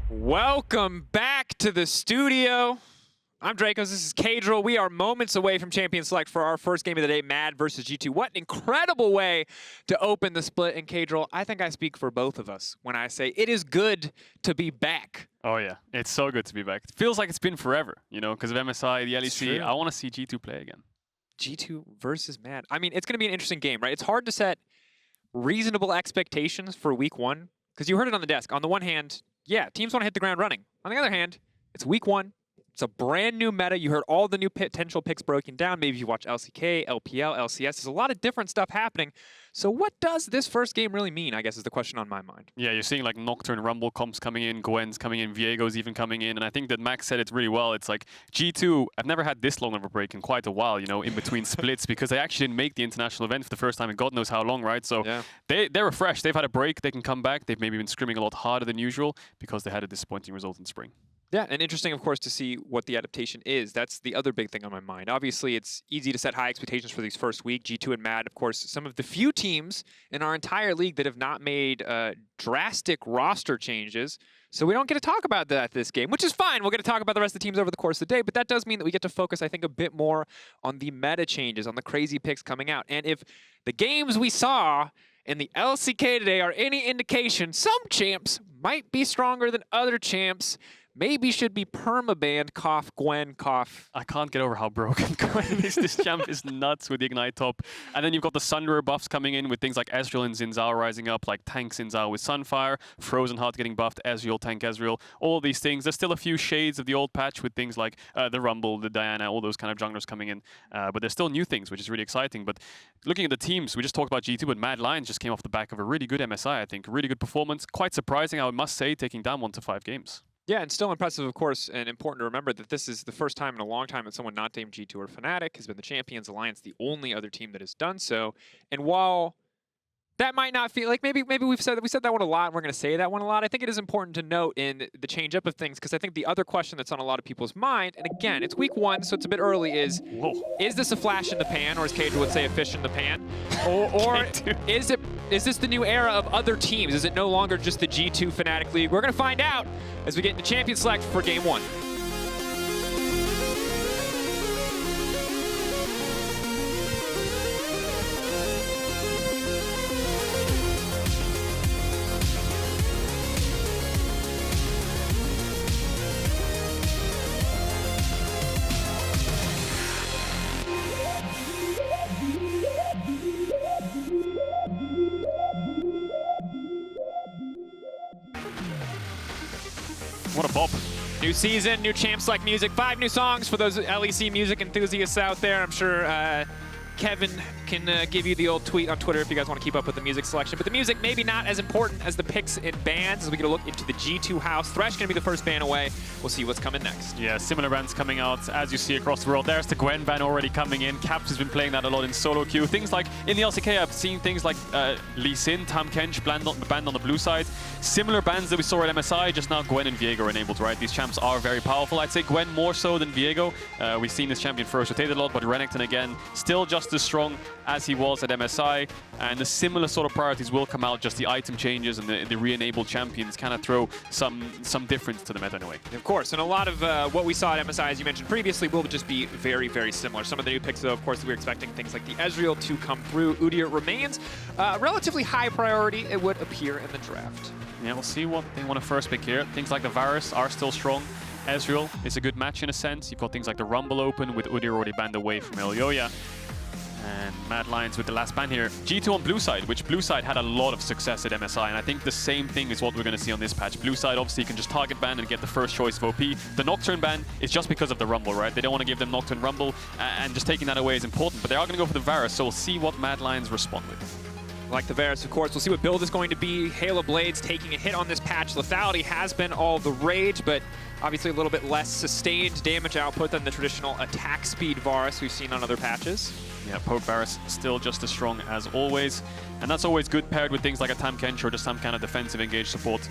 Welcome back to the studio. I'm Drakos, this is Caedrel. We are moments away from Champion Select for our first game of the day, Mad versus G2. What an incredible way to open the split. And Caedrel, I think I speak for both of us when I say it is good to be back. Oh yeah, it's so good to be back. It feels like it's been forever, you know, because of MSI, the LEC. I want to see G2 play again. G2 versus Mad. I mean, it's going to be an interesting game, right? It's hard to set reasonable expectations for week one, because you heard it on the desk. On the one hand, yeah, teams want to hit the ground running. On the other hand, it's week one. It's a brand new meta. You heard all the new potential picks broken down. Maybe you watch LCK, LPL, LCS. There's a lot of different stuff happening. So what does this first game really mean, I guess, is the question on my mind. Yeah, you're seeing like Nocturne, Rumble comps coming in, Gwen's coming in, Viego's even coming in. And I think that Max said it really well. It's like G2, I've never had this long of a break in quite a while, you know, in between splits, because they actually didn't make the international event for the first time in God knows how long, right? So yeah, they're refreshed. They've had a break. They can come back. They've maybe been scrimming a lot harder than usual because they had a disappointing result in spring. Yeah, and interesting, of course, to see what the adaptation is. That's the other big thing on my mind. Obviously, it's easy to set high expectations for these first week. G2 and Mad, of course, some of the few teams in our entire league that have not made drastic roster changes. So we don't get to talk about that this game, which is fine. We'll get to talk about the rest of the teams over the course of the day, but that does mean that we get to focus, I think, a bit more on the meta changes, on the crazy picks coming out. And if the games we saw in the LCK today are any indication, some champs might be stronger than other champs. Maybe should be perma-banned, cough, Gwen, cough. I can't get over how broken Gwen is. This champ is nuts with the Ignite top. And then you've got the Syndra buffs coming in with things like Ezreal and XinZhao rising up, like tank XinZhao with Sunfire, Frozen Heart getting buffed, Ezreal, tank Ezreal, all these things. There's still a few shades of the old patch with things like the Rumble, the Diana, all those kind of junglers coming in. But there's still new things, which is really exciting. But looking at the teams, we just talked about G2, but Mad Lions just came off the back of a really good MSI, I think. Really good performance. Quite surprising, I must say, taking down 1 to 5 games. Yeah, and still impressive, of course, and important to remember that this is the first time in a long time that someone not named G2 or Fnatic has been the Champions Alliance, the only other team that has done so. And while that might not feel like maybe we said that one a lot, and we're going to say that one a lot, I think it is important to note in the change up of things, because I think the other question that's on a lot of people's mind, and again, it's week one, so it's a bit early, is this a flash in the pan, or as Caedrel would say, a fish in the pan? Or is this the new era of other teams? Is it no longer just the G2 Fnatic League? We're going to find out as we get into Champion Select for Game 1. What a bop. New season, new Champ Select music, 5 new songs for those LEC music enthusiasts out there. I'm sure Kevin can give you the old tweet on Twitter if you guys want to keep up with the music selection. But the music maybe not as important as the picks and bans as we get a look into the G2 house. Thresh going to be the first ban away. We'll see what's coming next. Yeah, similar bans coming out as you see across the world. There's the Gwen ban already coming in. Caps has been playing that a lot in solo queue. Things like in the LCK, I've seen things like Lee Sin, Tam Kench banned on the blue side. Similar bans that we saw at MSI, just now Gwen and Viego are enabled, right? These champs are very powerful. I'd say Gwen more so than Viego. We've seen this champion first rotated a lot, but Renekton again, still just as strong as he was at MSI, and the similar sort of priorities will come out. Just the item changes and the re-enabled champions kind of throw some difference to the meta in a way. Of course, and a lot of what we saw at MSI, as you mentioned previously, will just be very, very similar. Some of the new picks, though, of course, we're expecting things like the Ezreal to come through. Udyr remains relatively high priority, it would appear, in the draft. Yeah, we'll see what they want to first pick here. Things like the Varus are still strong. Ezreal is a good match in a sense. You've got things like the Rumble open with Udyr already banned away from Elyoya. And Mad Lions with the last ban here. G2 on blue side, which blue side had a lot of success at MSI, and I think the same thing is what we're going to see on this patch. Blue side, obviously, you can just target ban and get the first choice of OP. The Nocturne ban is just because of the Rumble, right? They don't want to give them Nocturne Rumble, and just taking that away is important. But they are going to go for the Varus, so we'll see what Mad Lions respond with. Like the Varus, of course. We'll see what build is going to be. Halo Blades taking a hit on this patch. Lethality has been all the rage, but obviously a little bit less sustained damage output than the traditional attack speed Varus we've seen on other patches. Yeah, Poke Varus still just as strong as always. And that's always good paired with things like a Tam Kench or just some kind of defensive engaged support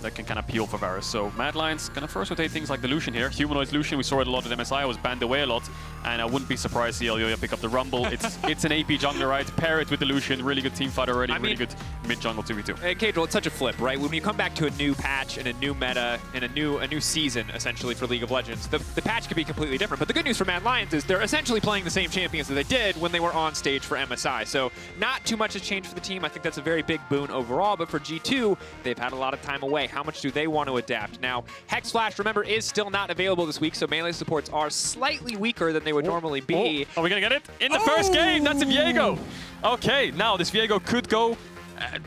that can kind of peel for Varus. So Mad Lions gonna first rotate things like the Lucian here. Humanoid's Lucian, we saw it a lot at MSI, was banned away a lot. and I wouldn't be surprised to see Elyoya pick up the Rumble. It's an AP jungler, right? Pair it with the Lucian, really good team fight already, really good mid-jungle 2v2. Caedrel, it's such a flip, right? When you come back to a new patch and a new meta and a new season, essentially, for League of Legends, the patch could be completely different. But the good news for Mad Lions is they're essentially playing the same champions that they did when they were on stage for MSI. So not too much has changed for the team. I think that's a very big boon overall. But for G2, they've had a lot of time away. How much do they want to adapt? Now, Hex Flash, remember, is still not available this week, so melee supports are slightly weaker than they would normally be. Are we going to get it? In the first game, that's a Viego. Okay, now this Viego could go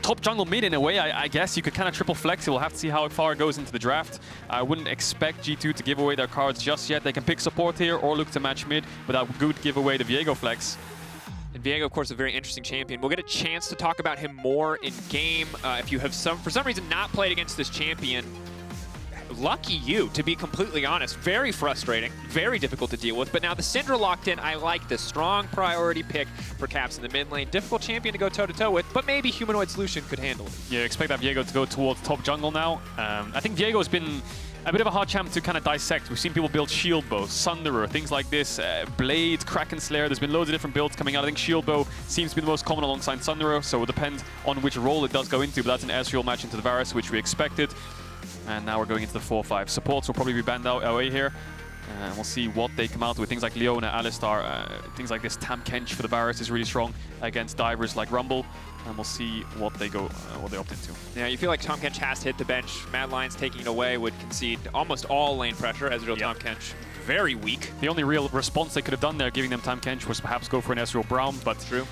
top jungle mid in a way. I guess you could kind of triple flex. We'll have to see how far it goes into the draft. I wouldn't expect G2 to give away their cards just yet. They can pick support here or look to match mid, but that would give away the Viego flex. And Viego, of course, a very interesting champion. We'll get a chance to talk about him more in game. If you have for some reason not played against this champion, lucky you, to be completely honest. Very frustrating, very difficult to deal with. But now the Syndra locked in, I like this. Strong priority pick for Caps in the mid lane. Difficult champion to go toe-to-toe with, but maybe Humanoid Lucian could handle it. Yeah, expect that Viego to go towards top jungle now. I think Viego's been a bit of a hard champ to kind of dissect. We've seen people build shield bow, Sunderer, things like this, Blade, Kraken Slayer. There's been loads of different builds coming out. I think shield bow seems to be the most common alongside Sunderer, so it will depend on which role it does go into, but that's an Ezreal match into the Varus, which we expected. And now we're going into the 4-5. Supports will probably be banned away here. And we'll see what they come out with. Things like Leona, Alistar, things like this. Tahm Kench for the Varus is really strong against divers like Rumble. And we'll see what they go, what they opt into. Yeah, you feel like Tahm Kench has to hit the bench. Mad Lions taking it away would concede almost all lane pressure. Ezreal, Tahm Kench, very weak. The only real response they could have done there, giving them Tahm Kench, was perhaps go for an Ezreal Braum, but true.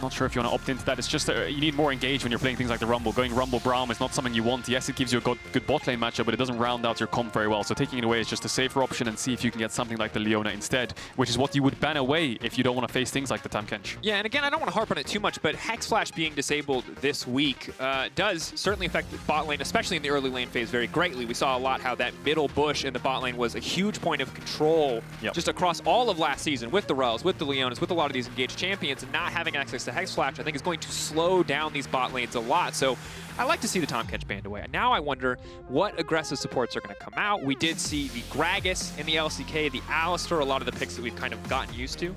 Not sure if you want to opt into that. It's just you need more engage when you're playing things like the Rumble. Going Rumble Braum is not something you want. Yes, it gives you a good bot lane matchup, but it doesn't round out your comp very well. So taking it away is just a safer option and see if you can get something like the Leona instead, which is what you would ban away if you don't want to face things like the Tahm Kench. Yeah, and again, I don't want to harp on it too much, but Hex Flash being disabled this week does certainly affect the bot lane, especially in the early lane phase, very greatly. We saw a lot how that middle bush in the bot lane was a huge point of control just across all of last season with the Rels, with the Leonas, with a lot of these engaged champions, and not having access to Hex Flash, I think, is going to slow down these bot lanes a lot. So I like to see the Tahm Kench banned away. Now I wonder what aggressive supports are going to come out. We did see the Gragas in the LCK, the Alistar, a lot of the picks that we've kind of gotten used to.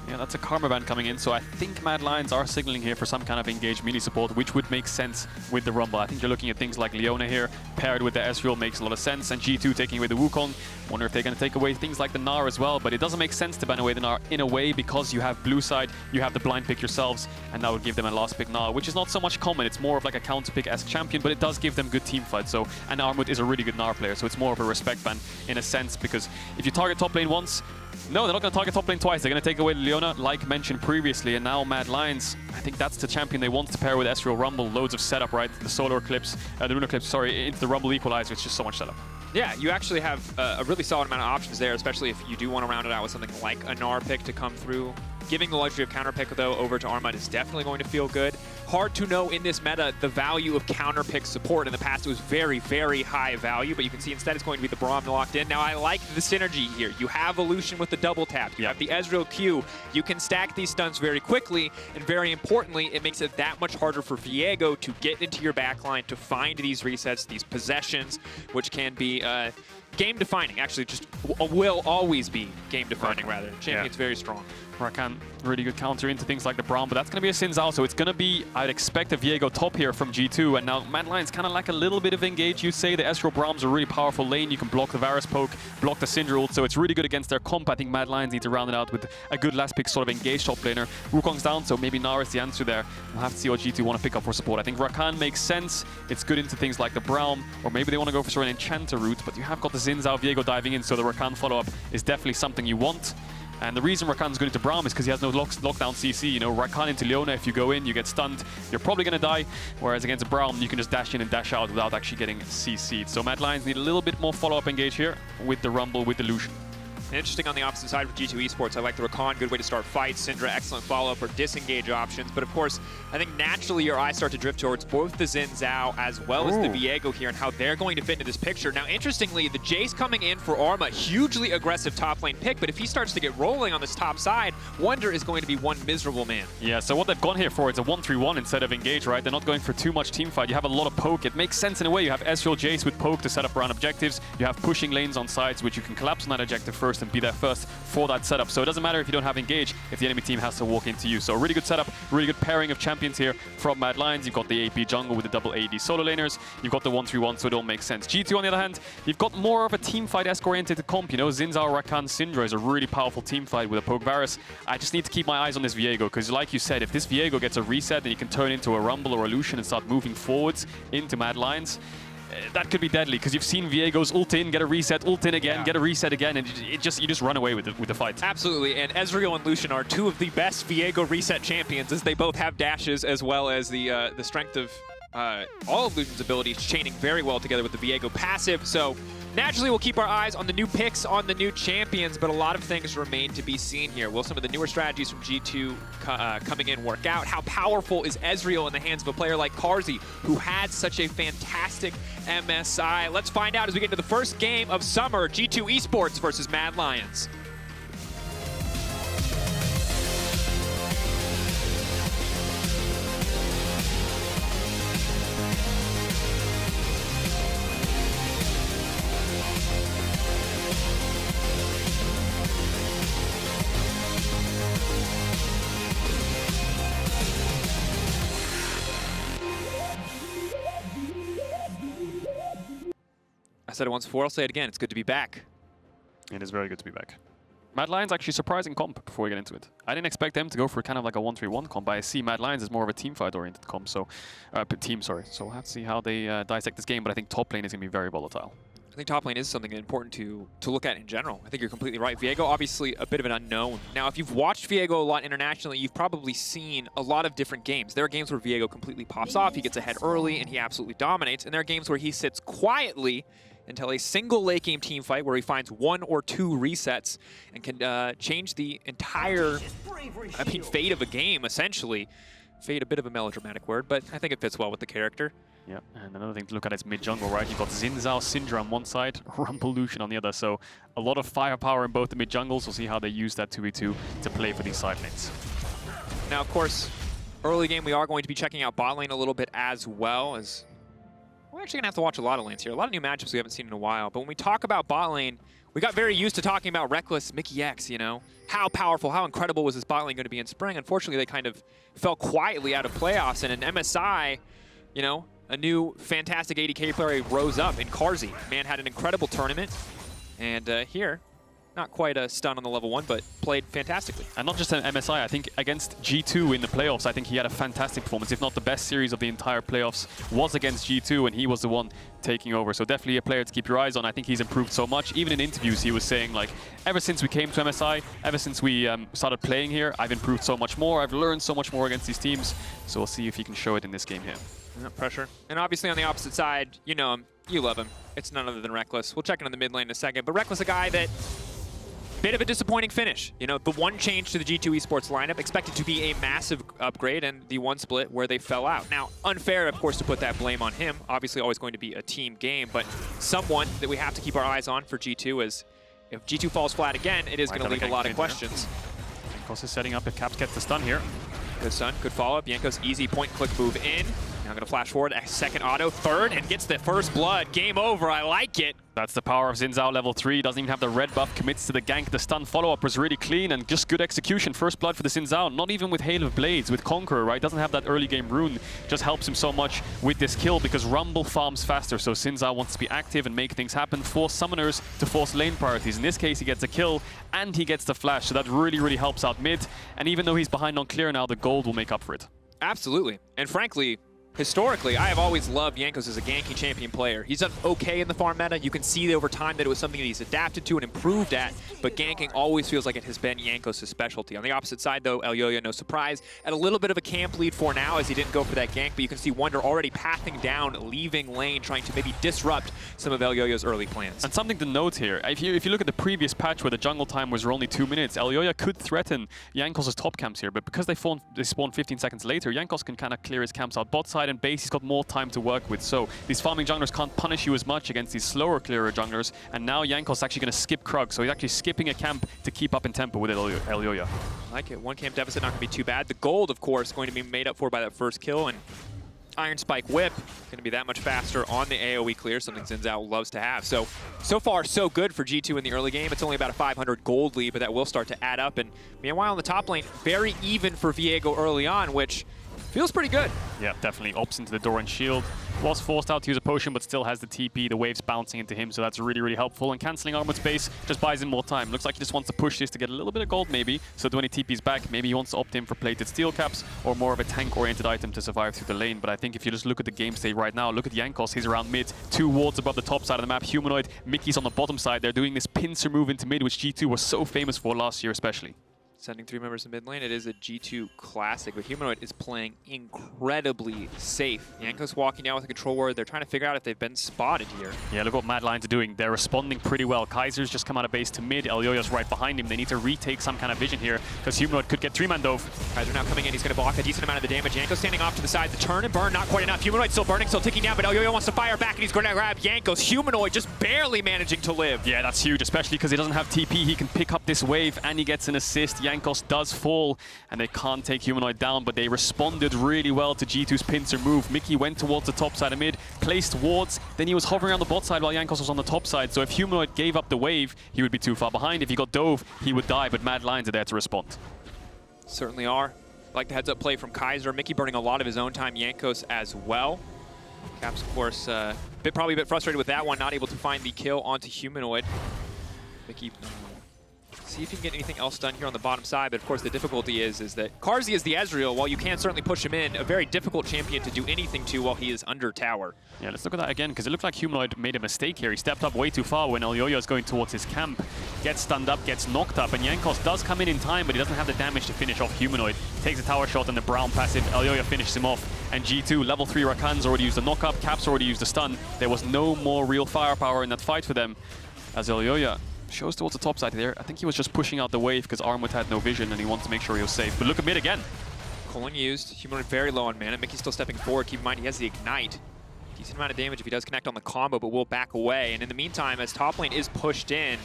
Yeah, that's a Karma ban coming in, so I think Mad Lions are signaling here for some kind of engaged melee support, which would make sense with the Rumble. I think you're looking at things like Leona here, paired with the Ezreal makes a lot of sense, and G2 taking away the Wukong. Wonder if they're going to take away things like the Gnar as well, but it doesn't make sense to ban away the Gnar in a way because you have blue side, you have the blind pick yourselves, and that would give them a last pick Gnar, which is not so much common. It's more of like a counter pick as champion, but it does give them good team fight. So, and Armut is a really good Gnar player, so it's more of a respect ban in a sense, because if you target top lane once, no, they're not going to target top lane twice. They're going to take away Leona, like mentioned previously, and now Mad Lions, I think that's the champion they want to pair with Ezreal Rumble. Loads of setup, right? The Solar Eclipse, the Lunar Eclipse, sorry, into the Rumble Equalizer. It's just so much setup. Yeah, you actually have a really solid amount of options there, especially if you do want to round it out with something like a Gnar pick to come through. Giving the luxury of counter pick, though, over to Armut is definitely going to feel good. Hard to know in this meta the value of counter pick support. In the past, it was very, very high value, but you can see instead it's going to be the Braum locked in. Now, I like the synergy here. You have a Lucian with the double tap. You have the Ezreal Q. You can stack these stuns very quickly, and very importantly, it makes it that much harder for Viego to get into your backline, to find these resets, these possessions, which can be game-defining. Actually, just will always be game-defining, rather. Champion's very strong. Rakan, really good counter into things like the Braum, but that's going to be a XinZhao, so it's going to be, I'd expect, a Viego top here from G2, and now Mad Lions kind of lack a little bit of engage, you say. The Ezreal Braum's a really powerful lane. You can block the Varus poke, block the Syndra ult, so it's really good against their comp. I think Mad Lions need to round it out with a good last pick sort of engaged top laner. Wukong's down, so maybe Gnar is the answer there. We'll have to see what G2 want to pick up for support. I think Rakan makes sense. It's good into things like the Braum, or maybe they want to go for sort of an Enchanter route, but you have got the XinZhao Viego diving in, so the Rakan follow-up is definitely something you want. And the reason Rakan's going into Braum is because he has no lockdown CC. You know, Rakan into Leona, if you go in, you get stunned, you're probably going to die. Whereas against Braum, you can just dash in and dash out without actually getting CC'd. So Mad Lions need a little bit more follow-up engage here with the Rumble, with the Lucian. Interesting on the opposite side for G2 Esports. I like the Rakan, good way to start fights. Syndra, excellent follow-up or disengage options. But of course, I think naturally your eyes start to drift towards both the XinZhao as well as the Viego here and how they're going to fit into this picture. Now, interestingly, the Jayce coming in for Armut, hugely aggressive top lane pick, but if he starts to get rolling on this top side, Wunder is going to be one miserable man. Yeah, so what they've gone here for is a 1-3-1 instead of engage, right? They're not going for too much team fight. You have a lot of poke. It makes sense in a way. You have Ezreal Jayce with poke to set up around objectives. You have pushing lanes on sides, which you can collapse on that objective first first and be there first for that setup. So it doesn't matter if you don't have engage, if the enemy team has to walk into you. So a really good setup, really good pairing of champions here from Mad Lions. You've got the AP jungle with the double AD solo laners. You've got the 1-3-1, so it all makes sense. G2 on the other hand, you've got more of a teamfight-esque oriented comp. You know, XinZhao, Rakan, Syndra is a really powerful teamfight with a poke Varus. I just need to keep my eyes on this Viego, because like you said, if this Viego gets a reset, then you can turn into a Rumble or a Lucian and start moving forwards into Mad Lions. That could be deadly, because you've seen Viego's ult in, get a reset, ult in again, get a reset again, and you just run away with the fight. Absolutely, and Ezreal and Lucian are two of the best Viego reset champions, as they both have dashes as well as the strength of all of Lucian's abilities chaining very well together with the Viego passive. So naturally, we'll keep our eyes on the new picks, on the new champions, but a lot of things remain to be seen here. Will some of the newer strategies from G2 coming in work out? How powerful is Ezreal in the hands of a player like Carzzy, who had such a fantastic MSI? Let's find out as we get into the first game of summer, G2 Esports versus Mad Lions. I said it once before, I'll say it again. It's good to be back. It is very good to be back. Mad Lions actually surprising comp before we get into it. I didn't expect them to go for kind of like a 1-3-1 comp, but I see Mad Lions is more of a teamfight oriented comp, so sorry. So we'll have to see how they dissect this game, but I think top lane is going to be very volatile. I think top lane is something important to look at in general. I think you're completely right. Viego, obviously a bit of an unknown. Now, if you've watched Viego a lot internationally, you've probably seen a lot of different games. There are games where Viego completely pops off, he gets ahead early, and he absolutely dominates. And there are games where he sits quietly until a single late game team fight where he finds 1 or 2 resets and can change the entire, fate of a game, essentially. Fate, a bit of a melodramatic word, but I think it fits well with the character. Yeah, and another thing to look at is mid-jungle, right? You've got XinZhao, Syndra on one side, Rumble Lucian on the other, so a lot of firepower in both the mid-jungles. We'll see how they use that 2v2 to play for these side lanes. Now, of course, early game we are going to be checking out bot lane a little bit as well, as we're actually going to have to watch a lot of lanes here. A lot of new matchups we haven't seen in a while, but when we talk about bot lane, we got very used to talking about Rekkles, Mikyx, you know? How powerful, how incredible was this bot lane going to be in spring? Unfortunately, they kind of fell quietly out of playoffs, and in MSI, you know, a new fantastic ADC player rose up in Carzzy. Man had an incredible tournament, and here, not quite a stun on the level 1, but played fantastically. And not just an MSI, I think against G2 in the playoffs, I think he had a fantastic performance. If not the best series of the entire playoffs was against G2, and he was the one taking over. So definitely a player to keep your eyes on. I think he's improved so much. Even in interviews, he was saying, like, ever since we came to MSI, ever since we started playing here, I've improved so much more. I've learned so much more against these teams. So we'll see if he can show it in this game here. Yeah, pressure. And obviously on the opposite side, you know him, you love him. It's none other than Rekkles. We'll check in on the mid lane in a second, but Rekkles, a guy that, bit of a disappointing finish. You know, the one change to the G2 Esports lineup, expected to be a massive upgrade, and the one split where they fell out. Now, unfair, of course, to put that blame on him. Obviously always going to be a team game, but someone that we have to keep our eyes on for G2 is, if G2 falls flat again, it is going to leave a lot of questions. Jankos is setting up if Caps gets the stun here. Good stun, good follow-up. Jankos, easy point-click move in. Now going to flash forward, a second auto, third, and gets the first blood. Game over, I like it. That's the power of XinZhao level 3. Doesn't even have the red buff, commits to the gank. The stun follow-up was really clean and just good execution. First blood for the XinZhao, not even with Hail of Blades, with Conqueror, right? Doesn't have that early game rune. Just helps him so much with this kill because Rumble farms faster. So XinZhao wants to be active and make things happen, force summoners to force lane priorities. In this case, he gets a kill and he gets the flash. So that really, really helps out mid. And even though he's behind on clear now, the gold will make up for it. Absolutely. And frankly, historically, I have always loved Jankos as a ganking champion player. He's done okay in the farm meta. You can see over time that it was something that he's adapted to and improved at, but ganking always feels like it has been Jankos' specialty. On the opposite side, though, Elyoya, no surprise, at a little bit of a camp lead for now as he didn't go for that gank, but you can see Wunder already pathing down, leaving lane, trying to maybe disrupt some of Elyoya's early plans. And something to note here, if you look at the previous patch where the jungle time was only 2 minutes, Elyoya could threaten Jankos' top camps here, but because they spawn 15 seconds later, Jankos can kind of clear his camps out bot side and base. He's got more time to work with, so these farming junglers can't punish you as much against these slower, clearer junglers, and now Jankos is actually going to skip Krug, so he's actually skipping a camp to keep up in tempo with Elyoya. I like it. One camp deficit, not going to be too bad. The gold, of course, going to be made up for by that first kill, and Iron Spike Whip, going to be that much faster on the AoE clear, something XinZhao loves to have. So far, so good for G2 in the early game. It's only about a 500 gold lead, but that will start to add up. And meanwhile, on the top lane, very even for Viego early on, which feels pretty good. Yeah, definitely opts into the door and shield. Was forced out to use a potion, but still has the TP. The waves bouncing into him, so that's really, really helpful. And cancelling Armut's base just buys him more time. Looks like he just wants to push this to get a little bit of gold, maybe. So that when he TP's back, maybe he wants to opt in for plated steel caps or more of a tank-oriented item to survive through the lane. But I think if you just look at the game state right now, look at Jankos. He's around mid, 2 wards above the top side of the map. Humanoid, Mikyx on the bottom side. They're doing this pincer move into mid, which G2 was so famous for last year, especially. Sending 3 members to mid lane. It is a G2 classic, but Humanoid is playing incredibly safe. Jankos walking down with a control ward. They're trying to figure out if they've been spotted here. Yeah, look what Mad Lions are doing. They're responding pretty well. Kaiser's just come out of base to mid. Elyoya's right behind him. They need to retake some kind of vision here because Humanoid could get 3-man dove. Kaiser now coming in. He's going to block a decent amount of the damage. Jankos standing off to the side. The turn and burn, not quite enough. Humanoid still burning, still ticking down, but Elyoya wants to fire back, and he's going to grab Jankos. Humanoid just barely managing to live. Yeah, that's huge, especially because he doesn't have TP. He can pick up this wave, and he gets an assist. Jankos does fall, and they can't take Humanoid down, but they responded really well to G2's pincer move. Mikyx went towards the top side of mid, placed wards, then he was hovering around the bot side while Jankos was on the top side. So if Humanoid gave up the wave, he would be too far behind. If he got dove, he would die, but Mad Lions are there to respond. Certainly are. Like the heads-up play from Kaiser. Mikyx burning a lot of his own time, Jankos as well. Caps, of course, probably a bit frustrated with that one, not able to find the kill onto Humanoid. Mikyx, see if you can get anything else done here on the bottom side, but of course the difficulty is that Carzzy is the Ezreal. While you can certainly push him in, a very difficult champion to do anything to while he is under tower. Yeah, let's look at that again, because it looked like Humanoid made a mistake here. He stepped up way too far when Elyoya is going towards his camp. Gets stunned up, gets knocked up, and Jankos does come in time, but he doesn't have the damage to finish off Humanoid. Takes a tower shot and the Braum passive. Elyoya finishes him off. And G2, level 3 Rakan's already used the knock-up, Cap's already used the stun. There was no more real firepower in that fight for them, as Elyoya shows towards the top side there. I think he was just pushing out the wave because Armut had no vision and he wanted to make sure he was safe. But look at mid again. Culling used. Humanoid very low on mana. Mikyx still stepping forward. Keep in mind he has the ignite. Decent amount of damage if he does connect on the combo, but will back away. And in the meantime, as top lane is pushed in,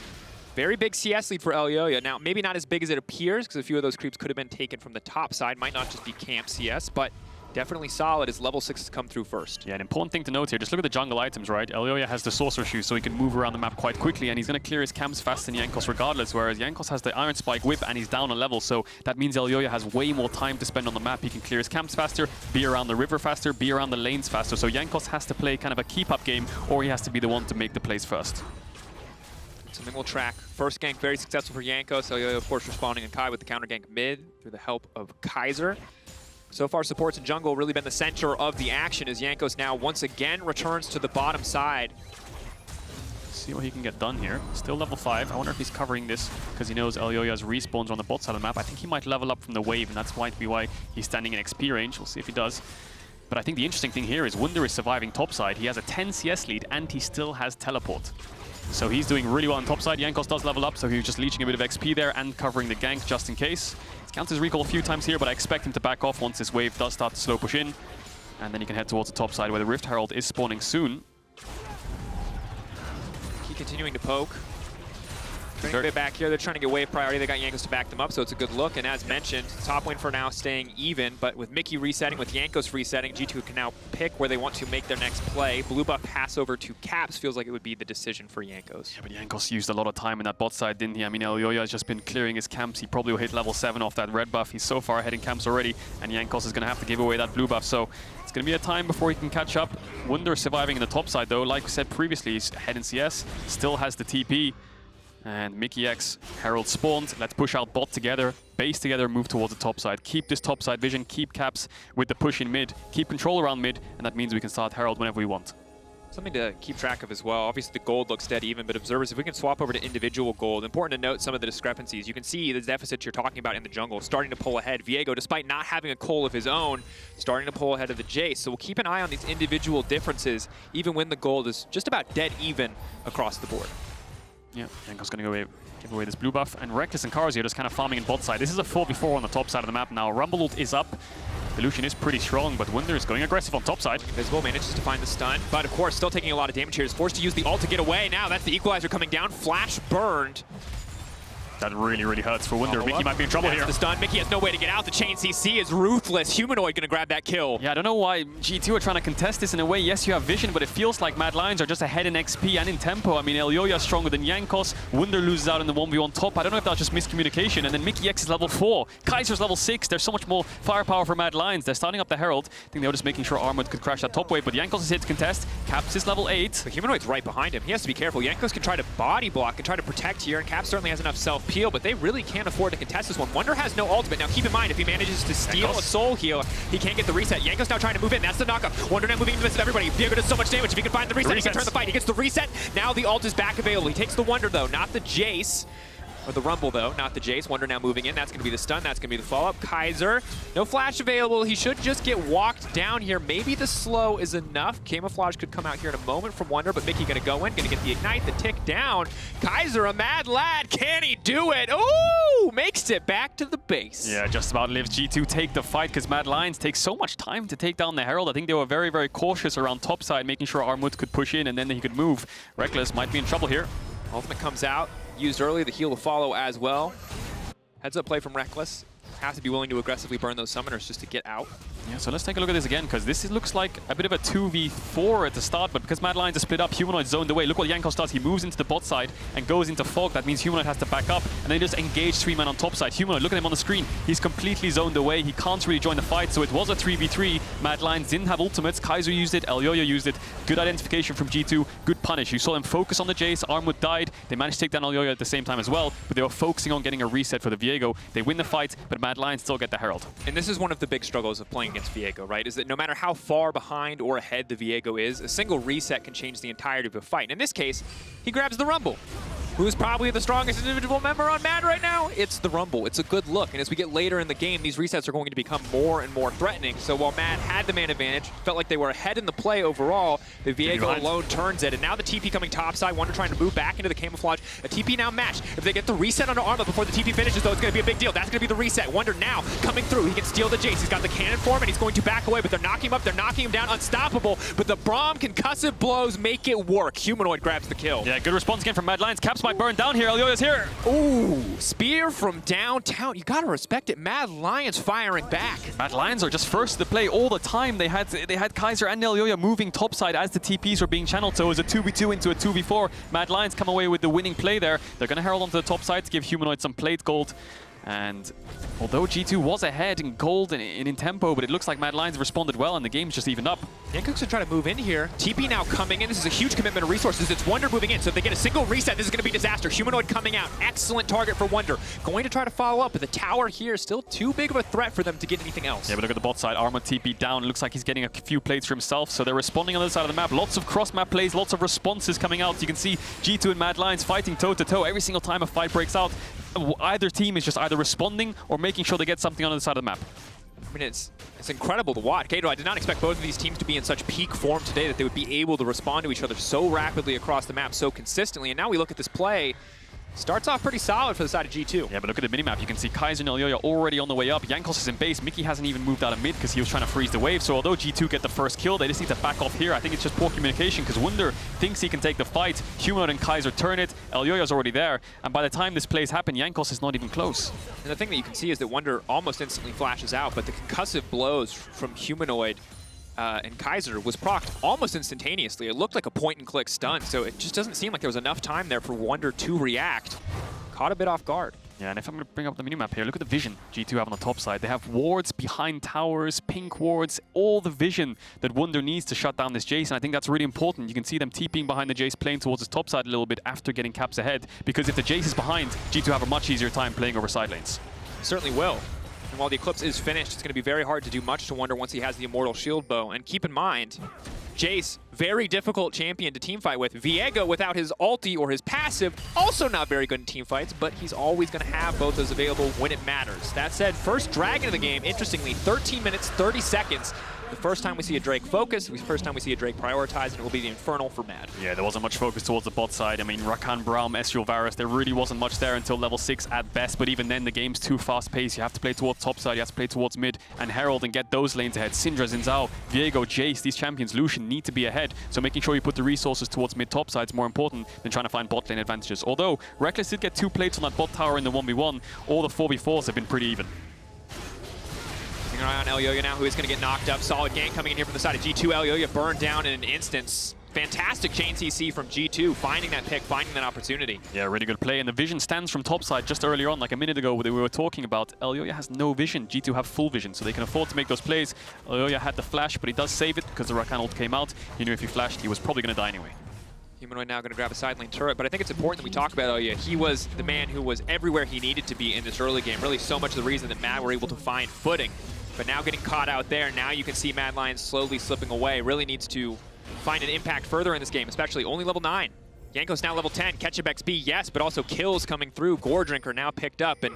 very big CS lead for Elyoya. Now, maybe not as big as it appears because a few of those creeps could have been taken from the top side. Might not just be camp CS, but definitely solid as level 6 has come through first. Yeah, an important thing to note here, just look at the jungle items, right? Elyoya has the Sorcerer Shoes, so he can move around the map quite quickly, and he's going to clear his camps faster than Jankos regardless, whereas Jankos has the Iron Spike Whip, and he's down a level, so that means Elyoya has way more time to spend on the map. He can clear his camps faster, be around the river faster, be around the lanes faster, so Jankos has to play kind of a keep-up game, or he has to be the one to make the plays first. Something we'll track. First gank very successful for Jankos. Elyoya, of course, responding in Kai with the counter gank mid through the help of Kaiser. So far, supports in jungle really been the center of the action as Jankos now once again returns to the bottom side. See what he can get done here. Still level 5. I wonder if he's covering this because he knows Elyoya's respawns on the bot side of the map. I think he might level up from the wave, and that's might be why he's standing in XP range. We'll see if he does. But I think the interesting thing here is Wunder is surviving topside. He has a 10 CS lead, and he still has teleport. So he's doing really well on topside. Jankos does level up, so he was just leeching a bit of XP there and covering the gank just in case. He's counted his recall a few times here, but I expect him to back off once this wave does start to slow push in. And then he can head towards the top side where the Rift Herald is spawning soon. Keep continuing to poke. A bit back here, they're trying to get wave priority. They got Jankos to back them up, so it's a good look. And as mentioned, top lane for now staying even, but with Mikyx resetting, with Jankos resetting, G2 can now pick where they want to make their next play. Blue buff pass over to Caps feels like it would be the decision for Jankos. Yeah, but Jankos used a lot of time in that bot side, didn't he? I mean, Elyoya has just been clearing his camps. He probably will hit level 7 off that red buff. He's so far ahead in camps already, and Jankos is going to have to give away that blue buff. So it's going to be a time before he can catch up. Wunder surviving in the top side, though. Like we said previously, he's ahead in CS, still has the TP. And Mikyx, Herald spawned. Let's push out bot together, base together, move towards the top side. Keep this top side vision, keep Caps with the push in mid, keep control around mid, and that means we can start Herald whenever we want. Something to keep track of as well. Obviously the gold looks dead even, but observers, if we can swap over to individual gold, important to note some of the discrepancies. You can see the deficits you're talking about in the jungle starting to pull ahead. Viego, despite not having a Cole of his own, starting to pull ahead of the Jayce. So we'll keep an eye on these individual differences, even when the gold is just about dead even across the board. Yeah, Jankos going to give away this blue buff, and Rekkles and Carzzy are just kind of farming in bot side. This is a 4v4 on the top side of the map now. Rumble ult is up. The Lucian is pretty strong, but Wunder is going aggressive on top side. Invisible manages to find the stun, but of course still taking a lot of damage here. Is forced to use the ult to get away. Now that's the equalizer coming down. Flash burned. That really, really hurts for Wunder. Mikyx might be in trouble here. The stun. Mikyx has no way to get out. The chain CC is ruthless. Humanoid gonna grab that kill. Yeah, I don't know why G2 are trying to contest this in a way. Yes, you have vision, but it feels like Mad Lions are just ahead in XP and in tempo. I mean, Elyoya is stronger than Jankos. Wunder loses out in the 1v1 top. I don't know if that's just miscommunication. And then Mikyx is level 4. Kaiser's level 6. There's so much more firepower for Mad Lions. They're starting up the Herald. I think they were just making sure Armut could crash that top wave, but Jankos is here to contest. Caps is level 8. The Humanoid's right behind him. He has to be careful. Jankos can try to body block and try to protect here, and Cap certainly has enough self-peel, but they really can't afford to contest this one. Wunder has no ultimate. Now keep in mind, if he manages to steal a soul heal, he can't get the reset. Jankos now trying to move in. That's the knockup. Wunder now moving into the midst of everybody. Viego does so much damage. If he can find the reset, he can turn the fight. He gets the reset. Now the ult is back available. He takes the Wunder though, not the Jayce. Or the Rumble, though, not the Jayce. Wunder now moving in. That's going to be the stun. That's going to be the follow-up. Kaiser, no flash available. He should just get walked down here. Maybe the slow is enough. Camouflage could come out here in a moment from Wunder, but Mikyx going to go in, going to get the ignite, the tick down. Kaiser, a mad lad. Can he do it? Ooh, makes it back to the base. Yeah, just about lives. G2 take the fight because Mad Lions take so much time to take down the Herald. I think they were very, very cautious around topside, making sure Armut could push in and then he could move. Rekkles might be in trouble here. Ultimate comes out. Used early, the heal to follow as well. Heads up play from Rekkles. Has to be willing to aggressively burn those summoners just to get out. Yeah, so let's take a look at this again, because this looks like a bit of a 2v4 at the start, but because Mad Lions are split up, Humanoid zoned away. Look what Jankos does. He moves into the bot side and goes into fog. That means Humanoid has to back up, and then just engage 3 men on top side. Humanoid, look at him on the screen. He's completely zoned away. He can't really join the fight, so it was a 3v3. Mad Lions didn't have ultimates. Kaiser used it. Elyoya used it. Good identification from G2. Good punish. You saw them focus on the Jayce. Armut died. They managed to take down Elyoya at the same time as well, but they were focusing on getting a reset for the Viego. They win the fight, but Mad Lions still get the Herald. And this is one of the big struggles of playing against Viego, right? Is that no matter how far behind or ahead the Viego is, a single reset can change the entirety of a fight. And in this case, he grabs the Rumble. Who is probably the strongest individual member on Mad right now? It's the Rumble. It's a good look. And as we get later in the game, these resets are going to become more and more threatening. So while Mad had the man advantage, felt like they were ahead in the play overall, the Viego alone turns it. And now the TP coming topside, Wunder trying to move back into the camouflage. A TP now matched. If they get the reset onto Armut before the TP finishes, though, it's going to be a big deal. That's going to be the reset. Wunder now coming through. He can steal the Jayce. He's got the cannon for him, and he's going to back away, but they're knocking him up. They're knocking him down. Unstoppable. But the Braum concussive blows make it work. Humanoid grabs the kill. Yeah, good response again from Mad Lions. Caps might burn down here. Elyoya's here. Ooh, spear from downtown. You gotta respect it. Mad Lions firing back. Mad Lions are just first to play all the time. They had Kaiser and Elyoya moving topside as the TPs were being channeled. So it was a 2v2 into a 2v4. Mad Lions come away with the winning play there. They're gonna herald onto the top side to give Humanoid some plate gold. And although G2 was ahead in gold and in tempo, but it looks like Mad Lions responded well and the game's just evened up. Jankos are trying to move in here. TP now coming in. This is a huge commitment of resources. It's Wunder moving in. So if they get a single reset, this is going to be disaster. Humanoid coming out. Excellent target for Wunder. Going to try to follow up, but the tower here is still too big of a threat for them to get anything else. Yeah, but look at the bot side. Armut TP down. It looks like he's getting a few plates for himself. So they're responding on the other side of the map. Lots of cross-map plays, lots of responses coming out. You can see G2 and Mad Lions fighting toe-to-toe every single time a fight breaks out. Either team is just either responding or making sure they get something on the other side of the map. I mean, it's incredible to watch. Caedrel, I did not expect both of these teams to be in such peak form today that they would be able to respond to each other so rapidly across the map so consistently. And now we look at this play. Starts off pretty solid for the side of G2. Yeah, but look at the minimap. You can see Kaiser and Elyoya already on the way up. Jankos is in base. Mikyx hasn't even moved out of mid because he was trying to freeze the wave. So although G2 get the first kill, they just need to back off here. I think it's just poor communication because Wunder thinks he can take the fight. Humanoid and Kaiser turn it. Elyoya's already there. And by the time this plays happen, Jankos is not even close. And the thing that you can see is that Wunder almost instantly flashes out, but the concussive blows from Humanoid and Kaiser was procced almost instantaneously. It looked like a point-and-click stun, so it just doesn't seem like there was enough time there for Wunder to react. Caught a bit off guard. Yeah, and if I'm going to bring up the minimap here, look at the vision G2 have on the top side. They have wards behind towers, pink wards, all the vision that Wunder needs to shut down this Jayce, and I think that's really important. You can see them TPing behind the Jayce, playing towards his top side a little bit after getting caps ahead, because if the Jayce is behind, G2 have a much easier time playing over side lanes. Certainly will. And while the Eclipse is finished, it's going to be very hard to do much to Wunder once he has the Immortal Shield Bow. And keep in mind, Jayce, very difficult champion to teamfight with. Viego, without his ulti or his passive, also not very good in teamfights, but he's always going to have both those available when it matters. That said, first Dragon of the game, interestingly, 13 minutes, 30 seconds. the first time we see a Drake focus, the first time we see a Drake prioritize, and it will be the Infernal for Mad. Yeah, there wasn't much focus towards the bot side. I mean, Rakan, Braum, Ezreal, Varus, there really wasn't much there until level 6 at best, but even then the game's too fast-paced. You have to play towards top side, you have to play towards mid and Herald and get those lanes ahead. Syndra, XinZhao, Viego, Jayce, these champions, Lucian, need to be ahead, so making sure you put the resources towards mid-top side is more important than trying to find bot lane advantages. Although, Rekkles did get 2 plates on that bot tower in the 1v1, all the 4v4s have been pretty even. Keeping an eye on Elyoya now, who is going to get knocked up. Solid gank coming in here from the side of G2. Elyoya burned down in an instance. Fantastic chain CC from G2, finding that pick, finding that opportunity. Yeah, really good play. And the vision stands from topside just earlier on, like a minute ago, where we were talking about. Elyoya has no vision. G2 have full vision, so they can afford to make those plays. Elyoya had the flash, but he does save it because the Rakan ult came out. He knew if he flashed, he was probably going to die anyway. Humanoid now going to grab a side lane turret, but I think it's important that we talk about Elyoya. He was the man who was everywhere he needed to be in this early game. Really so much of the reason that Mad were able to find footing. But now getting caught out there, now you can see Mad Lions slowly slipping away. Really needs to find an impact further in this game, especially only level 9. Jankos now level 10, Ketchup XP, yes, but also kills coming through. Gore Drinker now picked up, and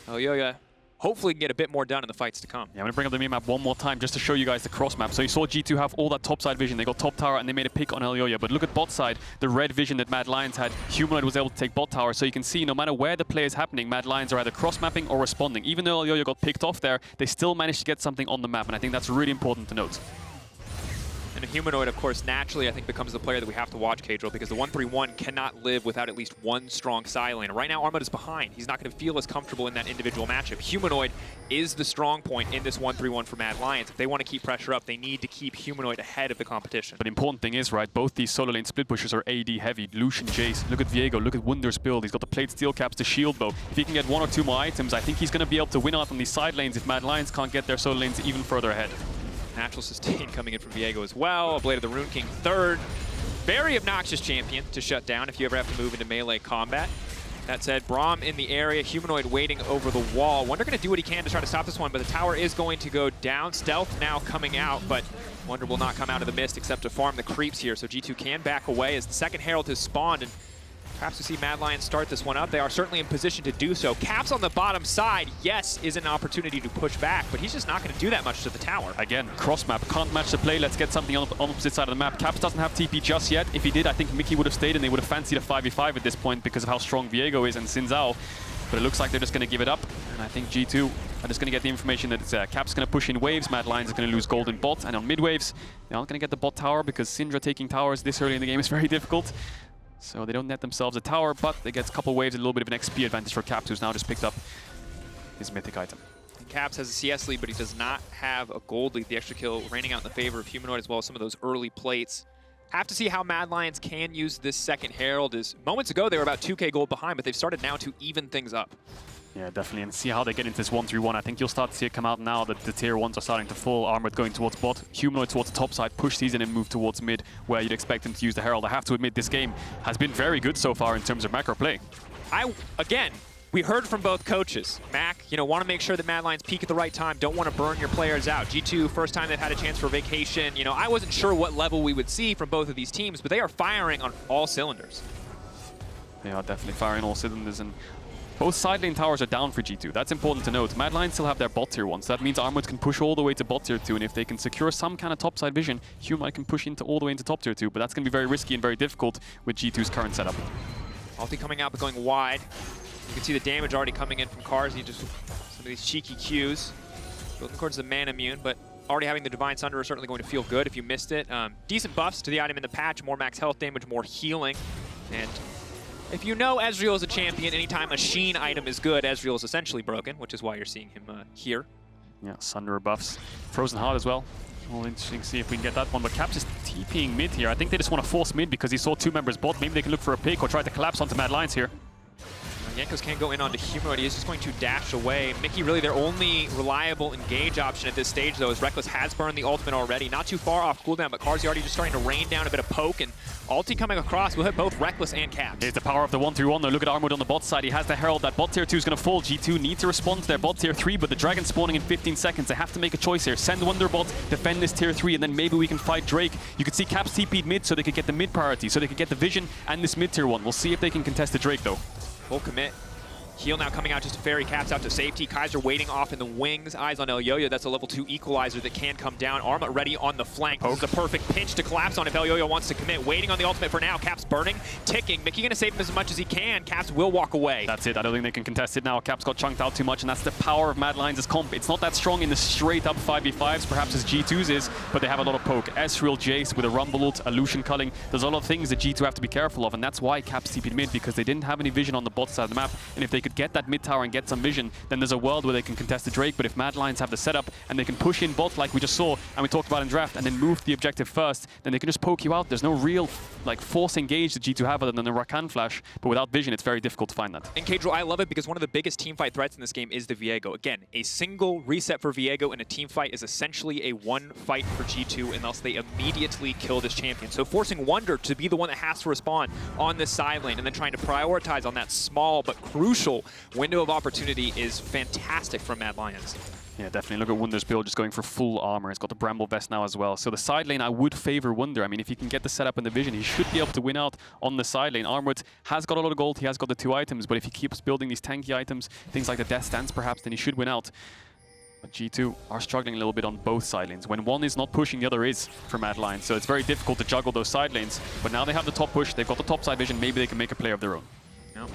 Elyoya hopefully can get a bit more done in the fights to come. Yeah, I'm going to bring up the map one more time just to show you guys the cross map. So you saw G2 have all that top side vision. They got top tower and they made a pick on Elyoya. But look at bot side, the red vision that Mad Lions had. Humanoid was able to take bot tower. So you can see no matter where the play is happening, Mad Lions are either cross mapping or responding. Even though Elyoya got picked off there, they still managed to get something on the map. And I think that's really important to note. And Humanoid, of course, naturally, I think, becomes the player that we have to watch, Caedrel, because the 1-3-1 cannot live without at least one strong side laner. Right now, Armut is behind. He's not going to feel as comfortable in that individual matchup. Humanoid is the strong point in this 1-3-1 for Mad Lions. If they want to keep pressure up, they need to keep Humanoid ahead of the competition. But the important thing is, right, both these solo lane split pushers are AD heavy. Lucian, Jayce, look at Viego, look at Wunder's build. He's got the plate steel caps, the shield bow. If he can get 1 or 2 more items, I think he's going to be able to win out on these side lanes if Mad Lions can't get their solo lanes even further ahead. Natural sustain coming in from Viego as well. A Blade of the Rune King third. Very obnoxious champion to shut down if you ever have to move into melee combat. That said, Braum in the area, Humanoid waiting over the wall. Wunder going to do what he can to try to stop this one, but the tower is going to go down. Stealth now coming out, but Wunder will not come out of the mist except to farm the creeps here, so G2 can back away as the second Herald has spawned, and perhaps we see Mad Lions start this one up. They are certainly in position to do so. Caps on the bottom side, yes, is an opportunity to push back, but he's just not going to do that much to the tower. Again, cross map, can't match the play. Let's get something on the opposite side of the map. Caps doesn't have TP just yet. If he did, I think Mikyx would have stayed and they would have fancied a 5v5 at this point because of how strong Viego is and XinZhao. But it looks like they're just going to give it up. And I think G2 are just going to get the information that it's, Cap's going to push in waves. Mad Lions are going to lose golden bot. And on mid waves, they're not going to get the bot tower because Syndra taking towers this early in the game is very difficult. So they don't net themselves a tower, but they get a couple waves, a little bit of an XP advantage for Caps, who's now just picked up his mythic item. And Caps has a CS lead, but he does not have a gold lead. The extra kill raining out in the favor of Humanoid as well as some of those early plates. Have to see how Mad Lions can use this second Herald. As moments ago, they were about 2k gold behind, but they've started now to even things up. Yeah, definitely, and see how they get into this 1-3-1. I think you'll start to see it come out now that the tier 1s are starting to fall. Armut going towards bot, Humanoid towards the top side, push season and move towards mid, where you'd expect him to use the Herald. I have to admit, this game has been very good so far in terms of macro play. Again, we heard from both coaches. Mac, want to make sure that Mad Lions peak at the right time, don't want to burn your players out. G2, first time they've had a chance for vacation. I wasn't sure what level we would see from both of these teams, but they are firing on all cylinders. They are definitely firing all cylinders, and both side lane towers are down for G2. That's important to note. Mad Lions still have their bot tier 1, so that means Armut can push all the way to bot tier 2, and if they can secure some kind of top side vision, Humanoid can push all the way into top tier 2, but that's going to be very risky and very difficult with G2's current setup. Ulti coming out but going wide. You can see the damage already coming in from Carzzy, just some of these cheeky Qs. Building towards the man immune, but already having the Divine Sunder is certainly going to feel good if you missed it. Decent buffs to the item in the patch, more max health damage, more healing, and if you know Ezreal is a champion, anytime a Sheen item is good, Ezreal is essentially broken, which is why you're seeing him here. Yeah, Sunder buffs. Frozen Heart as well. Well, interesting to see if we can get that one, but Caps is TPing mid here. I think they just want to force mid because he saw 2 members bot. Maybe they can look for a pick or try to collapse onto Mad Lions here. Jankos can't go in onto Humanoid. He is just going to dash away. Mikyx really their only reliable engage option at this stage, though, as Rekkles has burned the ultimate already. Not too far off cooldown, but Carzzy already just starting to rain down a bit of poke, and ulti coming across will hit both Rekkles and Caps. Here's the power of the 1-3-1, though. Look at Armut on the bot side. He has the Herald. That bot tier 2 is going to fall. G2 need to respond to their bot tier 3, but the Dragon spawning in 15 seconds. They have to make a choice here. Send Wunder bot, defend this tier 3, and then maybe we can fight Drake. You could see Caps TP'd mid so they could get the mid priority, so they could get the vision and this mid tier 1. We'll see if they can contest the Drake, though. Full commit. Heal now coming out just to ferry Caps out to safety. Kaiser waiting off in the wings. Eyes on Elyoya. That's a level 2 equalizer that can come down. Armut ready on the flank. This is a perfect pinch to collapse on if Elyoya wants to commit. Waiting on the ultimate for now. Caps burning, ticking. Mikyx gonna save him as much as he can. Caps will walk away. That's it. I don't think they can contest it now. Caps got chunked out too much, and that's the power of Mad Lions' comp. It's not that strong in the straight up 5v5s, perhaps as G2's is, but they have a lot of poke. Ezreal, Jayce with a Rumble ult, a Lucian culling. There's a lot of things that G2 have to be careful of, and that's why Caps TP'd mid, because they didn't have any vision on the bot side of the map. And if they could get that mid tower and get some vision, then there's a world where they can contest the Drake. But if Mad Lions have the setup and they can push in bot like we just saw and we talked about in draft, and then move the objective first, then they can just poke you out. There's no real like force engage that G2 have other than the Rakan flash, but without vision it's very difficult to find that. And Caedrel, I love it because one of the biggest teamfight threats in this game is the Viego. Again, a single reset for Viego in a teamfight is essentially a one fight for G2 unless they immediately kill this champion. So forcing Wunder to be the one that has to respond on this side lane and then trying to prioritize on that small but crucial window of opportunity is fantastic from Mad Lions. Yeah, definitely. Look at Wunder's build just going for full armor. He's got the Bramble Vest now as well. So the side lane, I would favor Wunder. I mean, if he can get the setup and the vision, he should be able to win out on the side lane. Armut has got a lot of gold. He has got the 2 items, but if he keeps building these tanky items, things like the Death Stance perhaps, then he should win out. But G2 are struggling a little bit on both side lanes. When one is not pushing, the other is for Mad Lions. So it's very difficult to juggle those side lanes. But now they have the top push. They've got the top side vision. Maybe they can make a play of their own. No.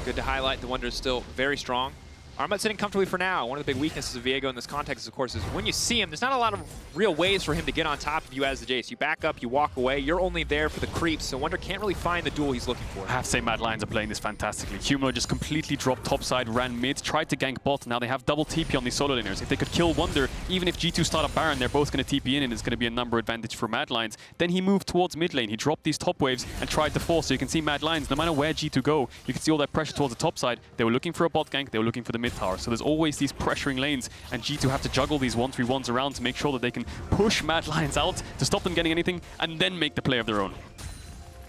Good to highlight. The Wunder is still very strong. Armut sitting comfortably for now. One of the big weaknesses of Viego in this context, of course, is when you see him, there's not a lot of real ways for him to get on top of you as the Jayce. You back up, you walk away, you're only there for the creeps, so Wunder can't really find the duel he's looking for. I have to say Mad Lions are playing this fantastically. Humanoid just completely dropped topside, ran mid, tried to gank bot. Now they have double TP on these solo laners. If they could kill Wunder, even if G2 start up Baron, they're both going to TP in and it's going to be a number advantage for Mad Lions. Then he moved towards mid lane. He dropped these top waves and tried to force. So you can see Mad Lions, no matter where G2 go, you can see all that pressure towards the top side. They were looking for a bot gank, they were looking for the mid tower. So there's always these pressuring lanes, and G2 have to juggle these 1-3-1s around to make sure that they can push Mad Lions out to stop them getting anything and then make the play of their own.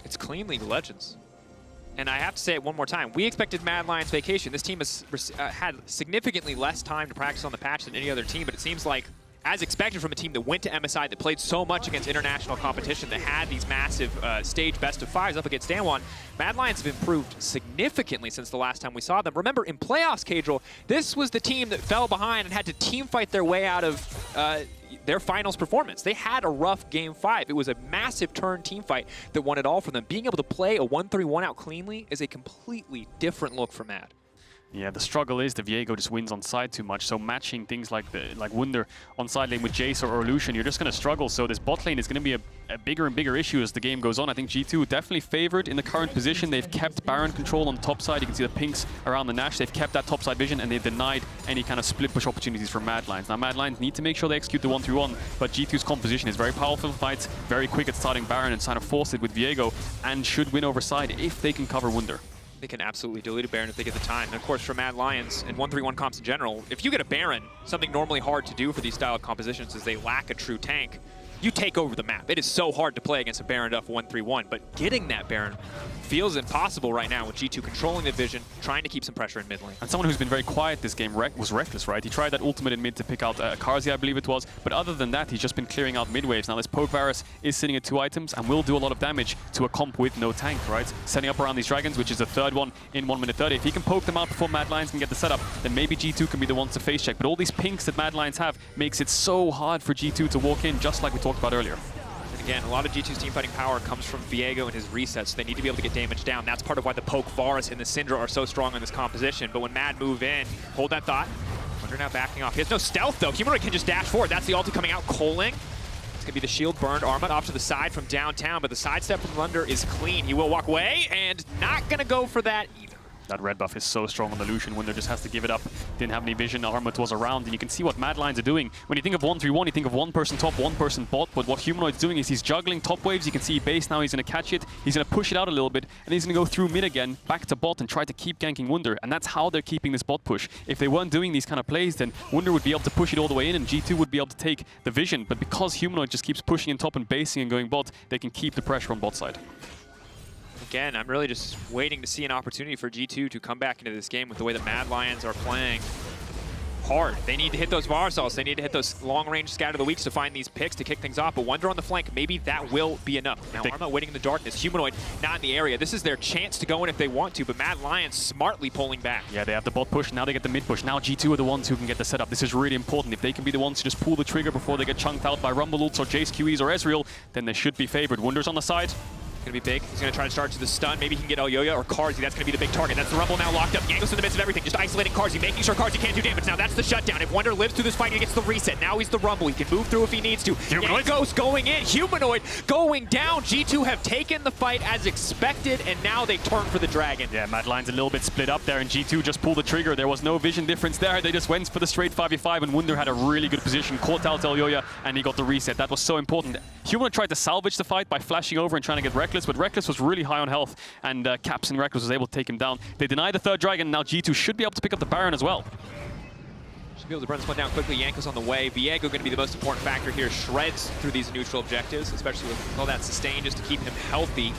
It's clean League of Legends. And I have to say it one more time. We expected Mad Lions vacation. This team has had significantly less time to practice on the patch than any other team, but it seems like, as expected from a team that went to MSI, that played so much against international competition, that had these massive stage best-of-5s up against Danwon, Mad Lions have improved significantly since the last time we saw them. Remember, in playoffs, Caedrel, this was the team that fell behind and had to team fight their way out of their finals performance. They had a rough Game 5. It was a massive turn team fight that won it all for them. Being able to play a 1-3-1 out cleanly is a completely different look for Mad. Yeah, the struggle is the Viego just wins on side too much, so matching things like Wunder on side lane with Jayce or Lucian, you're just going to struggle. So this bot lane is going to be a bigger and bigger issue as the game goes on. I think G2 definitely favored in the current position. They've kept Baron control on the top side. You can see the pinks around the Nash. They've kept that top side vision, and they've denied any kind of split push opportunities for Mad Lions. Now Mad Lions need to make sure they execute the 1-3-1, but G2's composition is very powerful fights, very quick at starting Baron and trying to force it with Viego, and should win over side if they can cover Wunder. They can absolutely delete a Baron if they get the time. And of course, for Mad Lions and 1-3-1 comps in general, if you get a Baron, something normally hard to do for these style of compositions is they lack a true tank. You take over the map. It is so hard to play against a Baron Duff 1-3-1, but getting that Baron feels impossible right now with G2 controlling the vision, trying to keep some pressure in mid lane. And someone who's been very quiet this game was Rekkles, right? He tried that ultimate in mid to pick out Carzzy, I believe it was, but other than that, he's just been clearing out mid waves. Now this poke Varus is sitting at 2 items and will do a lot of damage to a comp with no tank, right? Setting up around these dragons, which is the third one in 1 minute 30. If he can poke them out before Mad Lions can get the setup, then maybe G2 can be the ones to face check. But all these pinks that Mad Lions have makes it so hard for G2 to walk in, just like we talked about earlier. Again, a lot of G2's teamfighting power comes from Viego and his resets. They need to be able to get damage down. That's part of why the poke Varus and the Syndra are so strong in this composition. But when Mad move in, hold that thought. Wunder now backing off. He has no stealth, though. Humanoid can just dash forward. That's the ulti coming out, Coling. It's going to be the shield burned. Armut off to the side from downtown, but the sidestep from Wunder is clean. He will walk away, and not going to go for that either. That red buff is so strong on the Lucian. Wunder just has to give it up. Didn't have any vision. Armut was around, and you can see what Mad Lions are doing. When you think of 1-3-1, you think of one person top, one person bot, but what Humanoid's doing is he's juggling top waves. You can see base now, he's going to catch it. He's going to push it out a little bit, and he's going to go through mid again, back to bot, and try to keep ganking Wunder, and that's how they're keeping this bot push. If they weren't doing these kind of plays, then Wunder would be able to push it all the way in, and G2 would be able to take the vision, but because Humanoid just keeps pushing in top and basing and going bot, they can keep the pressure on bot side. Again, I'm really just waiting to see an opportunity for G2 to come back into this game with the way that Mad Lions are playing. hard. They need to hit those Varus ults. They need to hit those long-range scatter the weeks to find these picks to kick things off. But Wunder on the flank, maybe that will be enough. Now Armut waiting in the darkness. Humanoid not in the area. This is their chance to go in if they want to, but Mad Lions smartly pulling back. Yeah, they have the bot push. Now they get the mid push. Now G2 are the ones who can get the setup. This is really important. If they can be the ones to just pull the trigger before they get chunked out by Rumble ults or Jayce QEs or Ezreal, then they should be favored. Wunder's on the side. Gonna be big. He's gonna try to start to the stun. Maybe he can get Elyoya or Carzzy. That's gonna be the big target. That's the Rumble now locked up. Jankos in the midst of everything, just isolating Carzzy, making sure Carzzy can't do damage. Now that's the shutdown. If Wunder lives through this fight, he gets the reset. Now he's the Rumble. He can move through if he needs to. Humanoid Jankos going in. Humanoid going down. G2 have taken the fight as expected, and now they turn for the Dragon. Yeah, Mad Lions a little bit split up there, and G2 just pulled the trigger. There was no vision difference there. They just went for the straight 5v5, and Wunder had a really good position, caught out Elyoya, and he got the reset. That was so important. Humanoid tried to salvage the fight by flashing over and trying to get Rekkles, but Rekkles was really high on health, and Caps and Rekkles was able to take him down. They denied the third Dragon. Now G2 should be able to pick up the Baron as well. Should be able to run this one down quickly. Jankos on the way. Viego going to be the most important factor here. Shreds through these neutral objectives, especially with all that sustain just to keep him healthy.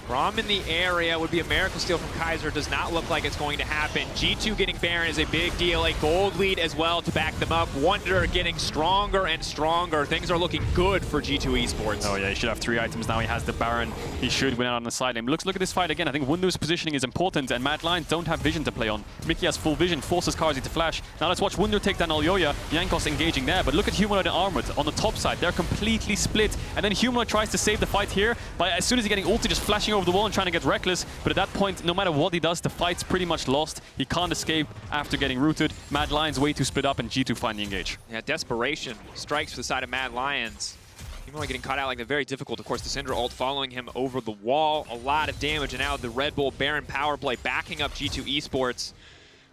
Braum in the area would be a miracle steal from Kaiser. Does not look like it's going to happen. G2 getting Baron is a big deal. A gold lead as well to back them up. Wunder getting stronger and stronger. Things are looking good for G2 Esports. Oh yeah, he should have 3 items now. He has the Baron. He should win out on the side lane. Look at this fight again. I think Wunder's positioning is important, and Mad Lions don't have vision to play on. Mikyx has full vision, forces Carzzy to flash. Now let's watch Wunder take down Elyoya. Jankos engaging there, but look at Humanoid and Armut on the top side. They're completely split, and then Humanoid tries to save the fight here by, as soon as he's getting ulti, just flashing over the wall and trying to get Rekkles, but at that point, no matter what he does, the fight's pretty much lost. He can't escape after getting rooted. Mad Lions way too split up, and G2 finally engage. Yeah, desperation strikes for the side of Mad Lions. Humanoid getting caught out like they're very difficult. Of course, the Syndra ult following him over the wall. A lot of damage, and now the Red Bull Baron power play backing up G2 Esports.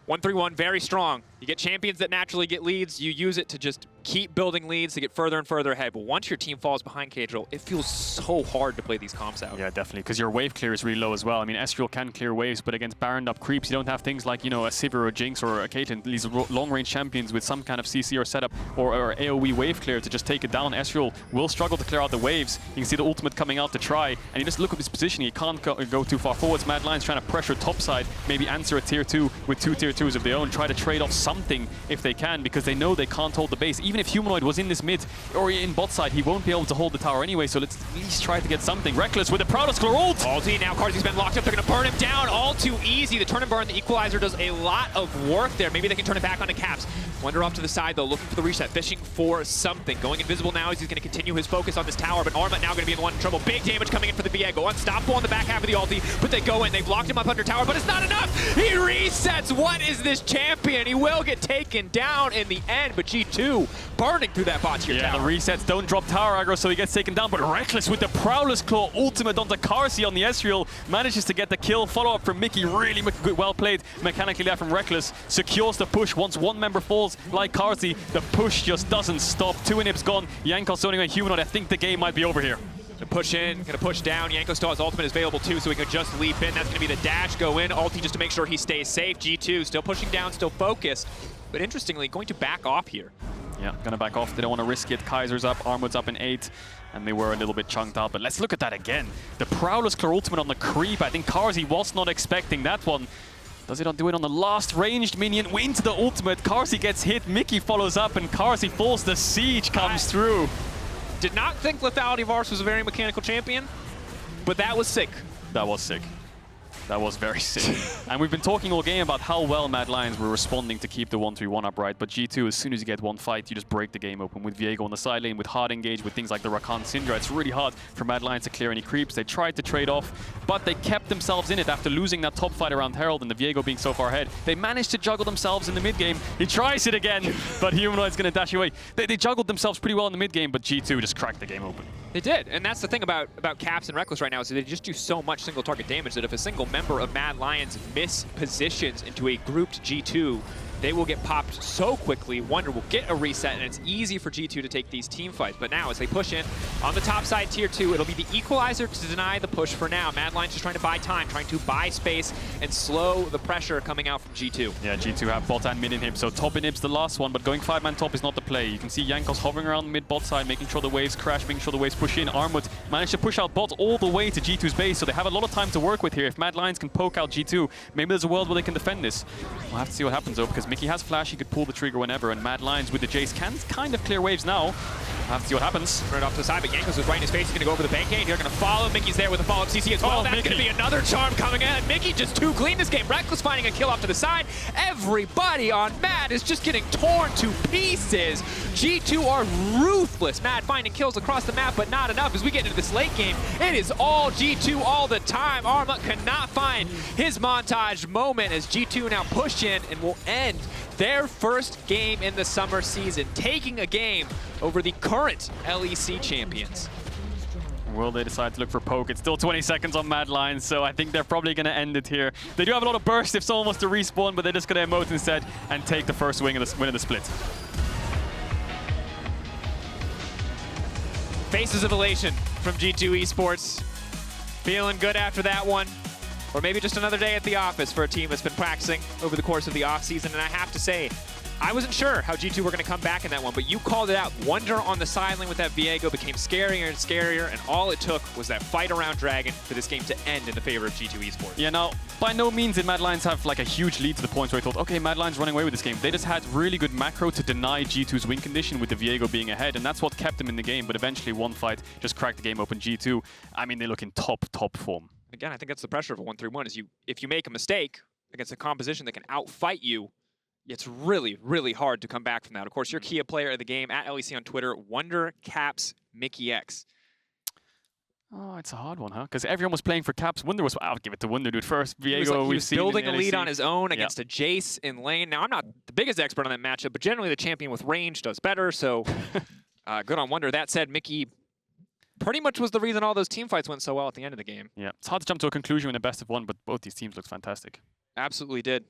1-3-1, very strong. You get champions that naturally get leads. You use it to just keep building leads to get further and further ahead. But once your team falls behind Caedrel, it feels so hard to play these comps out. Yeah, definitely, because your wave clear is really low as well. I mean, Ezreal can clear waves, but against Baroned up creeps, you don't have things like, you know, a Sivir or a Jinx or a Caitlyn, these long-range champions with some kind of CC or setup or AoE wave clear to just take it down. Ezreal will struggle to clear out the waves. You can see the ultimate coming out to try, and you just look at his position. He can't go too far forwards. Mad Lions trying to pressure topside, maybe answer a tier 2 with 2 tier 2s of their own, try to trade off something if they can, because they know they can't hold the base. Even if Humanoid was in this mid or in bot side, he won't be able to hold the tower anyway, so let's at least try to get something. Rekkles with the Proudest Claw ult! Ulti, now Carzzy's been locked up, they're gonna burn him down all too easy. The turn and burn, the equalizer does a lot of work there. Maybe they can turn it back onto Caps. Wunder off to the side though, looking for the reset, fishing for something. Going invisible now as he's gonna continue his focus on this tower, but Armut now gonna be in one in trouble. Big damage coming in for the Viego. Unstoppable on the back half of the ulti, but they go in, they've locked him up under tower, but it's not enough! He resets! What is this champion? He will get taken down in the end, but G2 burning through that bot tier tower. The resets don't drop tower aggro, so he gets taken down, but Rekkles with the Proudest Claw ultimate onto Carzzy on the Ezreal manages to get the kill. Follow-up from Mickey, really good, well played mechanically there from Rekkles. Secures the push. Once one member falls like Carzzy, the push just doesn't stop. 2 inhibs gone. Jankos only went Humanoid. I think the game might be over here. Gonna push in, gonna push down. Jankos still has ultimate is available too, so he can just leap in. That's gonna be the dash, go in, ulti just to make sure he stays safe. G2 still pushing down, still focused, but interestingly, going to back off here. Yeah, gonna back off. They don't want to risk it. Kaiser's up, Armut's up in 8, and they were a little bit chunked out. But let's look at that again. The Proudest Claw ultimate on the creep. I think Carzzy was not expecting that one. Does it do it on the last ranged minion? Into the ultimate. Carzzy gets hit. Mickey follows up, and Carzzy falls. The siege comes through. Did not think Lethality Varus was a very mechanical champion, but that was sick. That was sick. That was very sick. And we've been talking all game about how well Mad Lions were responding to keep the 1-3-1 upright, but G2, as soon as you get one fight, you just break the game open. With Viego on the side lane, with hard engage, with things like the Rakan Syndra, it's really hard for Mad Lions to clear any creeps. They tried to trade off, but they kept themselves in it after losing that top fight around Herald and the Viego being so far ahead. They managed to juggle themselves in the mid game. He tries it again, but Humanoid's going to dash away. They juggled themselves pretty well in the mid game, but G2 just cracked the game open. They did, and that's the thing about Caps and Rekkles right now is that they just do so much single target damage that if a single member of Mad Lions miss positions into a grouped G2, they will get popped so quickly. Wunder will get a reset, and it's easy for G2 to take these team fights. But now, as they push in on the top side, tier 2, it'll be the equalizer to deny the push for now. Mad Lions just trying to buy time, trying to buy space and slow the pressure coming out from G2. Yeah, G2 have bot and mid inhib, so top inhib's the last one, but going 5-man top is not the play. You can see Jankos hovering around mid bot side, making sure the waves crash, making sure the waves push in. Armut managed to push out bot all the way to G2's base, so they have a lot of time to work with here. If Mad Lions can poke out G2, maybe there's a world where they can defend this. We'll have to see what happens though, because Mikyx has flash, he could pull the trigger whenever, and Mad Lions with the Jayce can kind of clear waves now. Have to see what happens. Right off to the side, but Jankos was right in his face. He's going to go over the pancake. They're going to follow. Mikyx there with a follow-up CC as well. Oh, That's Mikyx. going to be another charm coming in. Mikyx just too clean this game. Rekkles finding a kill off to the side. Everybody on Mad is just getting torn to pieces. G2 are ruthless. Mad finding kills across the map, but not enough. As we get into this late game, it is all G2 all the time. Armut cannot find his montage moment as G2 now push in and will end their first game in the summer season, taking a game over the current LEC champions. Will they decide to look for poke? It's still 20 seconds on Mad Lions, so I think they're probably going to end it here. They do have a lot of burst if someone wants to respawn, but they're just going to emote instead and take the first win of the split. Faces of elation from G2 Esports. Feeling good after that one. Or maybe just another day at the office for a team that's been practicing over the course of the offseason. And I have to say, I wasn't sure how G2 were going to come back in that one, but you called it out. Wunder on the sideline with that Viego became scarier and scarier, and all it took was that fight around Dragon for this game to end in the favor of G2 Esports. Yeah, now, by no means did Mad Lions have like a huge lead to the point where I thought, okay, Mad Lions running away with this game. They just had really good macro to deny G2's win condition with the Viego being ahead, and that's what kept them in the game. But eventually, one fight just cracked the game open. G2, I mean, they look in top form. Again, I think that's the pressure of a 1-3-1 is if you make a mistake against a composition that can outfight you, it's really, really hard to come back from that. Of course, your key player of the game at LEC on Twitter, Wunder caps Mikyx. Oh, it's a hard one, huh? Because everyone was playing for caps. Wunder was, I'll give it to Wunder, dude. First, Viego, he was building a lead LEC. on his own against a Jayce in lane. Now, I'm not the biggest expert on that matchup, but generally the champion with range does better, so good on Wunder. That said, Mikyx pretty much was the reason all those team fights went so well at the end of the game. Yeah, it's hard to jump to a conclusion in the best of one, but both these teams look fantastic. Absolutely did.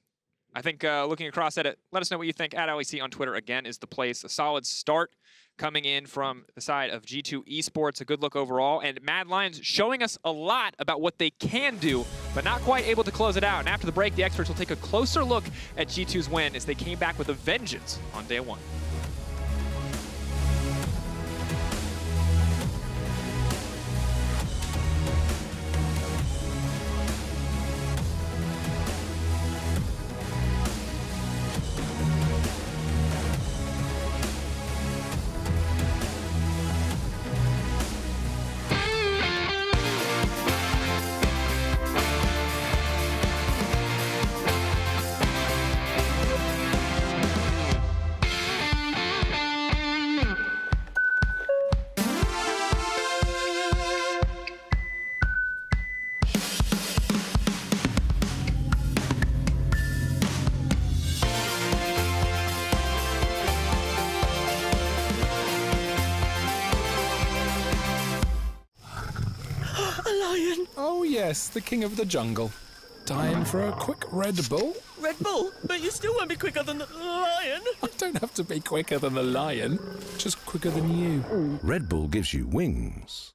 I think looking across at it, let us know what you think. At LEC on Twitter, again, is the place. A solid start coming in from the side of G2 Esports. A good look overall. And Mad Lions showing us a lot about what they can do, but not quite able to close it out. And after the break, the experts will take a closer look at G2's win as they came back with a vengeance on day one. Oh yes, the king of the jungle. Time for a quick Red Bull? Red Bull? But you still won't be quicker than the lion. I don't have to be quicker than the lion, just quicker than you. Red Bull gives you wings.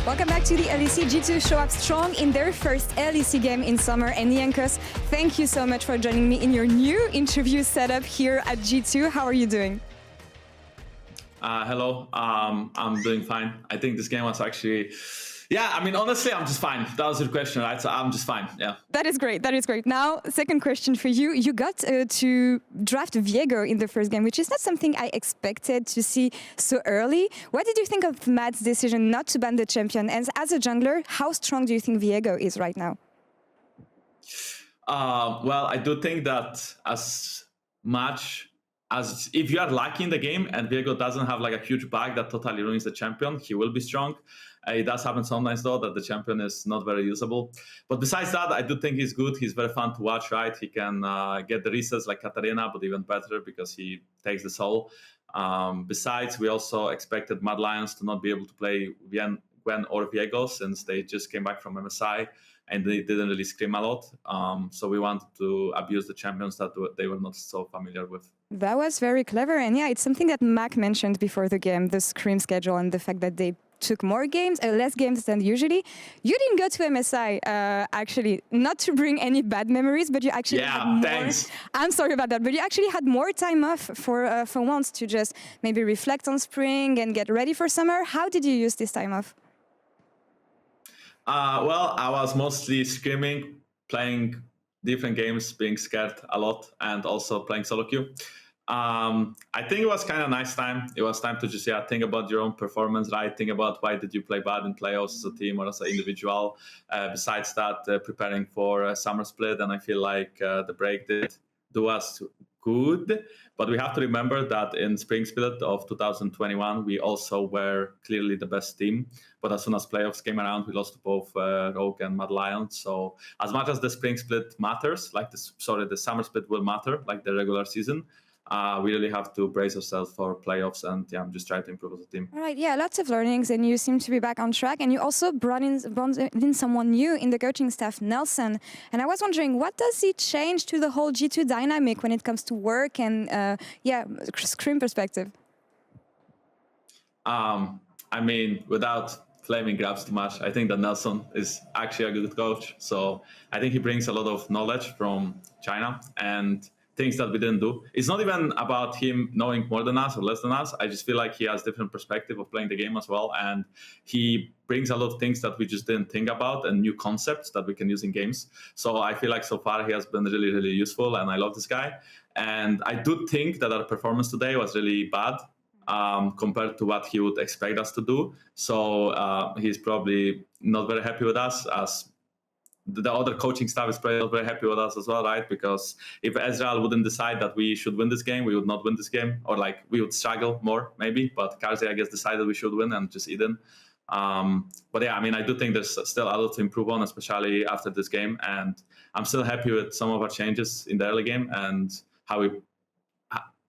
Welcome back to the LEC G2 show up strong in their first LEC game in summer. And Jankos, thank you so much for joining me in your new interview setup here at G2. How are you doing? Hello, I'm doing fine. I think this game was actually, yeah, I mean, honestly, I'm just fine. That was your question, right? So I'm just fine, yeah. That is great, that is great. Now, second question for you. You got to draft Viego in the first game, which is not something I expected to see so early. What did you think of Matt's decision not to ban the champion? And as a jungler, how strong do you think Viego is right now? Well, I do think that as much as if you are lucky in the game and Viego doesn't have like a huge bag that totally ruins the champion, he will be strong. It does happen sometimes though that the champion is not very usable. But besides that, I do think he's good. He's very fun to watch, right? He can get the resets like Katarina, but even better because he takes the soul. Besides, we also expected Mad Lions to not be able to play Gwen or Viego since they just came back from MSI and they didn't really scream a lot. So we wanted to abuse the champions that they were not so familiar with. That was very clever. And yeah, it's something that Mac mentioned before the game, the scrim schedule and the fact that they took more games, less games than usually. You didn't go to MSI, actually, not to bring any bad memories, but you actually had more. Thanks. I'm sorry about that, but you actually had more time off for once to just maybe reflect on spring and get ready for summer. How did you use this time off? Well, I was mostly scrimming, playing different games, being scared a lot, and also playing solo queue. I think it was kind of nice time. It was time to just think about your own performance, right? Think about why did you play bad in playoffs as a team or as an individual. Besides that, preparing for Summer Split, and I feel like the break did do us good. But we have to remember that in Spring Split of 2021, we also were clearly the best team. But as soon as playoffs came around, we lost to both Rogue and Mad Lions. So as much as the Spring Split matters, like the Summer Split will matter, like the regular season, we really have to brace ourselves for playoffs and just try to improve as a team. All right, yeah, lots of learnings, and you seem to be back on track. And you also brought in someone new in the coaching staff, Nelson. And I was wondering, what does it change to the whole G2 dynamic when it comes to work and, scrim perspective? I mean, without flaming grabs too much, I think that Nelson is actually a good coach. So I think he brings a lot of knowledge from China and things that we didn't do. It's not even about him knowing more than us or less than us. I just feel like he has different perspective of playing the game as well. And he brings a lot of things that we just didn't think about and new concepts that we can use in games. So I feel like so far he has been really, really useful and I love this guy. And I do think that our performance today was really bad compared to what he would expect us to do. So he's probably not very happy with us, as the other coaching staff is probably not very happy with us as well, right? Because if Ezreal wouldn't decide that we should win this game, we would not win this game, or like we would struggle more maybe. But Carzzy, I guess, decided we should win and just didn't. But yeah, I mean, I do think there's still a lot to improve on, especially after this game. And I'm still happy with some of our changes in the early game and how we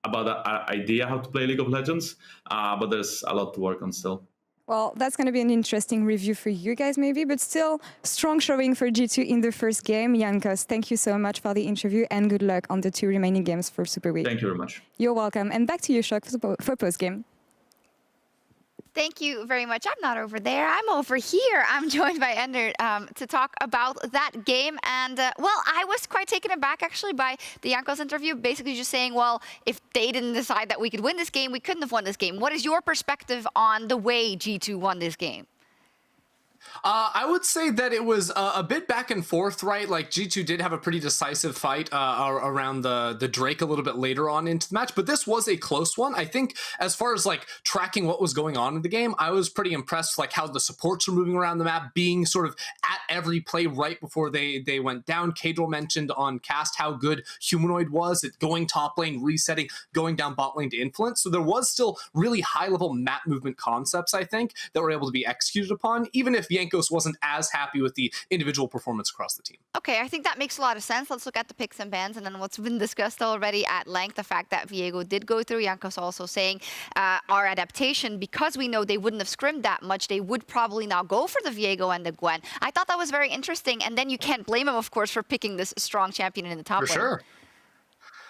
about our idea how to play League of Legends. But there's a lot to work on still. Well, that's going to be an interesting review for you guys maybe, but still strong showing for G2 in the first game. Jankos, thank you so much for the interview and good luck on the 2 remaining games for Super Week. Thank you very much. You're welcome. And back to you, Sjokz, for post-game. Thank you very much. I'm not over there. I'm over here. I'm joined by Ender to talk about that game. And, well, I was quite taken aback, actually, by the Jankos interview, basically just saying, well, if they didn't decide that we could win this game, we couldn't have won this game. What is your perspective on the way G2 won this game? I would say that it was a bit back and forth, right? Like G2 did have a pretty decisive fight around the Drake a little bit later on into the match, but this was a close one. I think as far as like tracking what was going on in the game, I was pretty impressed like how the supports were moving around the map, being sort of at every play right before they went down. Caedrel mentioned on cast how good Humanoid was at going top lane, resetting, going down bot lane to influence. So there was still really high level map movement concepts, I think, that were able to be executed upon, even if Jankos wasn't as happy with the individual performance across the team. Okay, I think that makes a lot of sense. Let's look at the picks and bans, and then what's been discussed already at length, the fact that Viego did go through. Jankos also saying our adaptation, because we know they wouldn't have scrimmed that much, they would probably now go for the Viego and the Gwen. I thought that was very interesting, and then you can't blame him, of course, for picking this strong champion in the top lane. For sure.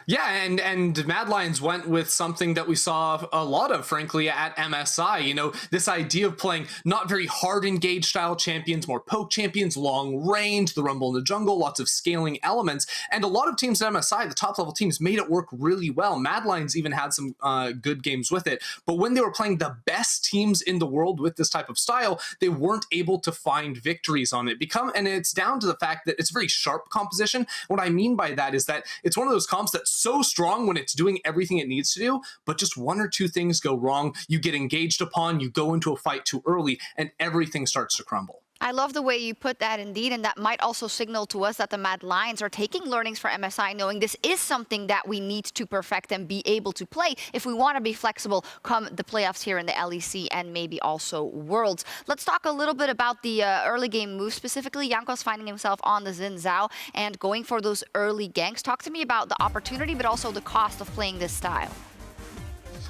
Yeah, and Mad Lions went with something that we saw a lot of, frankly, at MSI. You know, this idea of playing not very hard engage style champions, more poke champions, long range, the rumble in the jungle, lots of scaling elements. And a lot of teams at MSI, the top level teams, made it work really well. Mad Lions even had some good games with it. But when they were playing the best teams in the world with this type of style, they weren't able to find victories on it. And it's down to the fact that it's a very sharp composition. What I mean by that is that it's one of those comps that's so strong when it's doing everything it needs to do, but just one or two things go wrong. You get engaged upon, you go into a fight too early, and everything starts to crumble. I love the way you put that indeed, and that might also signal to us that the Mad Lions are taking learnings for MSI, knowing this is something that we need to perfect and be able to play if we want to be flexible come the playoffs here in the LEC and maybe also Worlds. Let's talk a little bit about the early game moves, specifically Jankos finding himself on the XinZhao and going for those early ganks. Talk to me about the opportunity, but also the cost of playing this style.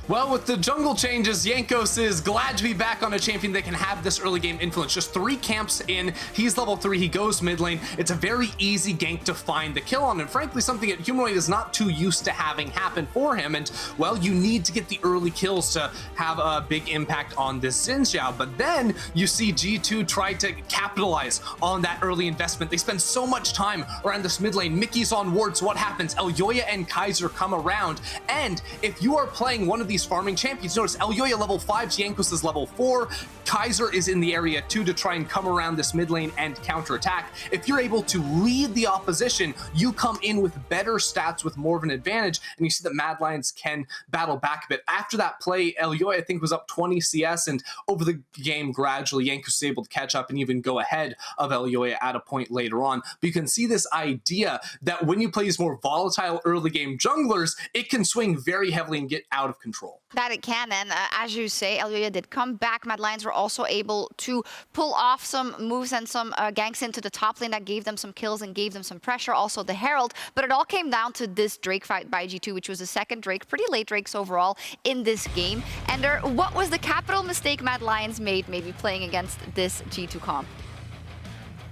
Well, with the jungle changes, Jankos is glad to be back on a champion that can have this early game influence. Just 3 camps in, he's level 3, he goes mid lane. It's a very easy gank to find the kill on, and frankly, something that Humanoid is not too used to having happen for him. And, well, you need to get the early kills to have a big impact on this XinZhao. But then you see G2 try to capitalize on that early investment. They spend so much time around this mid lane. Mikyx on wards, what happens? Elyoya and Kaiser come around, and if you are playing one of these farming champions, notice Elyoya level 5, Jankos is level 4, Kaiser is in the area too to try and come around this mid lane and counterattack. If you're able to lead the opposition, you come in with better stats with more of an advantage, and you see that Mad Lions can battle back a bit. After that play, Elyoya I think was up 20 CS, and over the game gradually Jankos was able to catch up and even go ahead of Elyoya at a point later on. But you can see this idea that when you play these more volatile early game junglers, it can swing very heavily and get out of control. That it can, and as you say, Elyoya did come back. Mad Lions were also able to pull off some moves and some ganks into the top lane that gave them some kills and gave them some pressure, also the Herald. But it all came down to this Drake fight by G2, which was the second Drake, pretty late Drakes overall in this game. And what was the capital mistake Mad Lions made maybe playing against this G2 comp?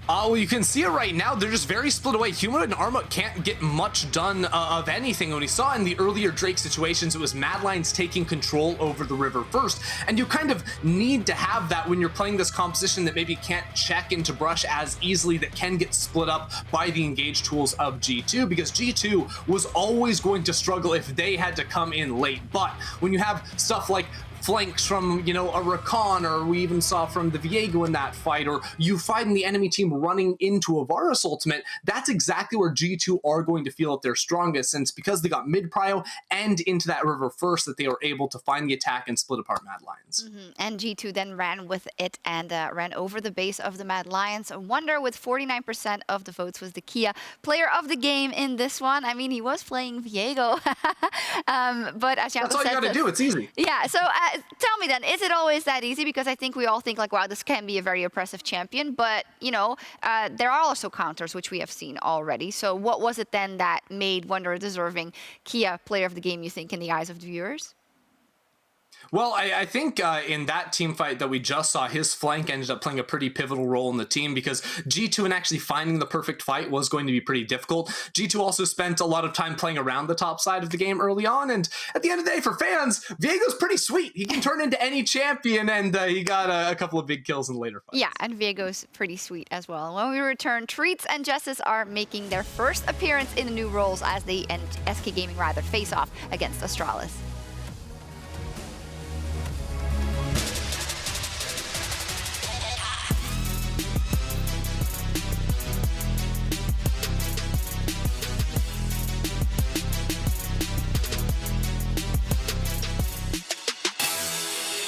Well, you can see it right now. They're just very split away. Humanoid and Armut can't get much done of anything. When we saw in the earlier Drake situations, it was Mad Lions taking control over the river first. And you kind of need to have that when you're playing this composition that maybe can't check into brush as easily, that can get split up by the engage tools of G2, because G2 was always going to struggle if they had to come in late. But when you have stuff like flanks from, you know, a Rakan, or we even saw from the Viego in that fight, or you find the enemy team running into a Varus ultimate, that's exactly where G2 are going to feel at their strongest, since because they got mid-prio and into that river first that they were able to find the attack and split apart Mad Lions. And G2 then ran with it and ran over the base of the Mad Lions. Wunder with 49% of the votes was the Kia player of the game in this one. I mean, he was playing Viego. But as Jankos that's all you gotta do, it's easy. Yeah, so tell me then, is it always that easy? Because I think we all think like, wow, this can be a very oppressive champion, but you know, there are also counters, which we have seen already. So what was it then that made Wunder a deserving Kia player of the game, you think, in the eyes of the viewers? Well, I think in that team fight that we just saw, his flank ended up playing a pretty pivotal role in the team, because G2 and actually finding the perfect fight was going to be pretty difficult. G2 also spent a lot of time playing around the top side of the game early on, and at the end of the day, for fans, Viego's pretty sweet. He can turn into any champion, and he got a couple of big kills in the later fights. Yeah, and Viego's pretty sweet as well. When we return, Treats and Justice are making their first appearance in the new roles as they and SK Gaming rather face off against Astralis.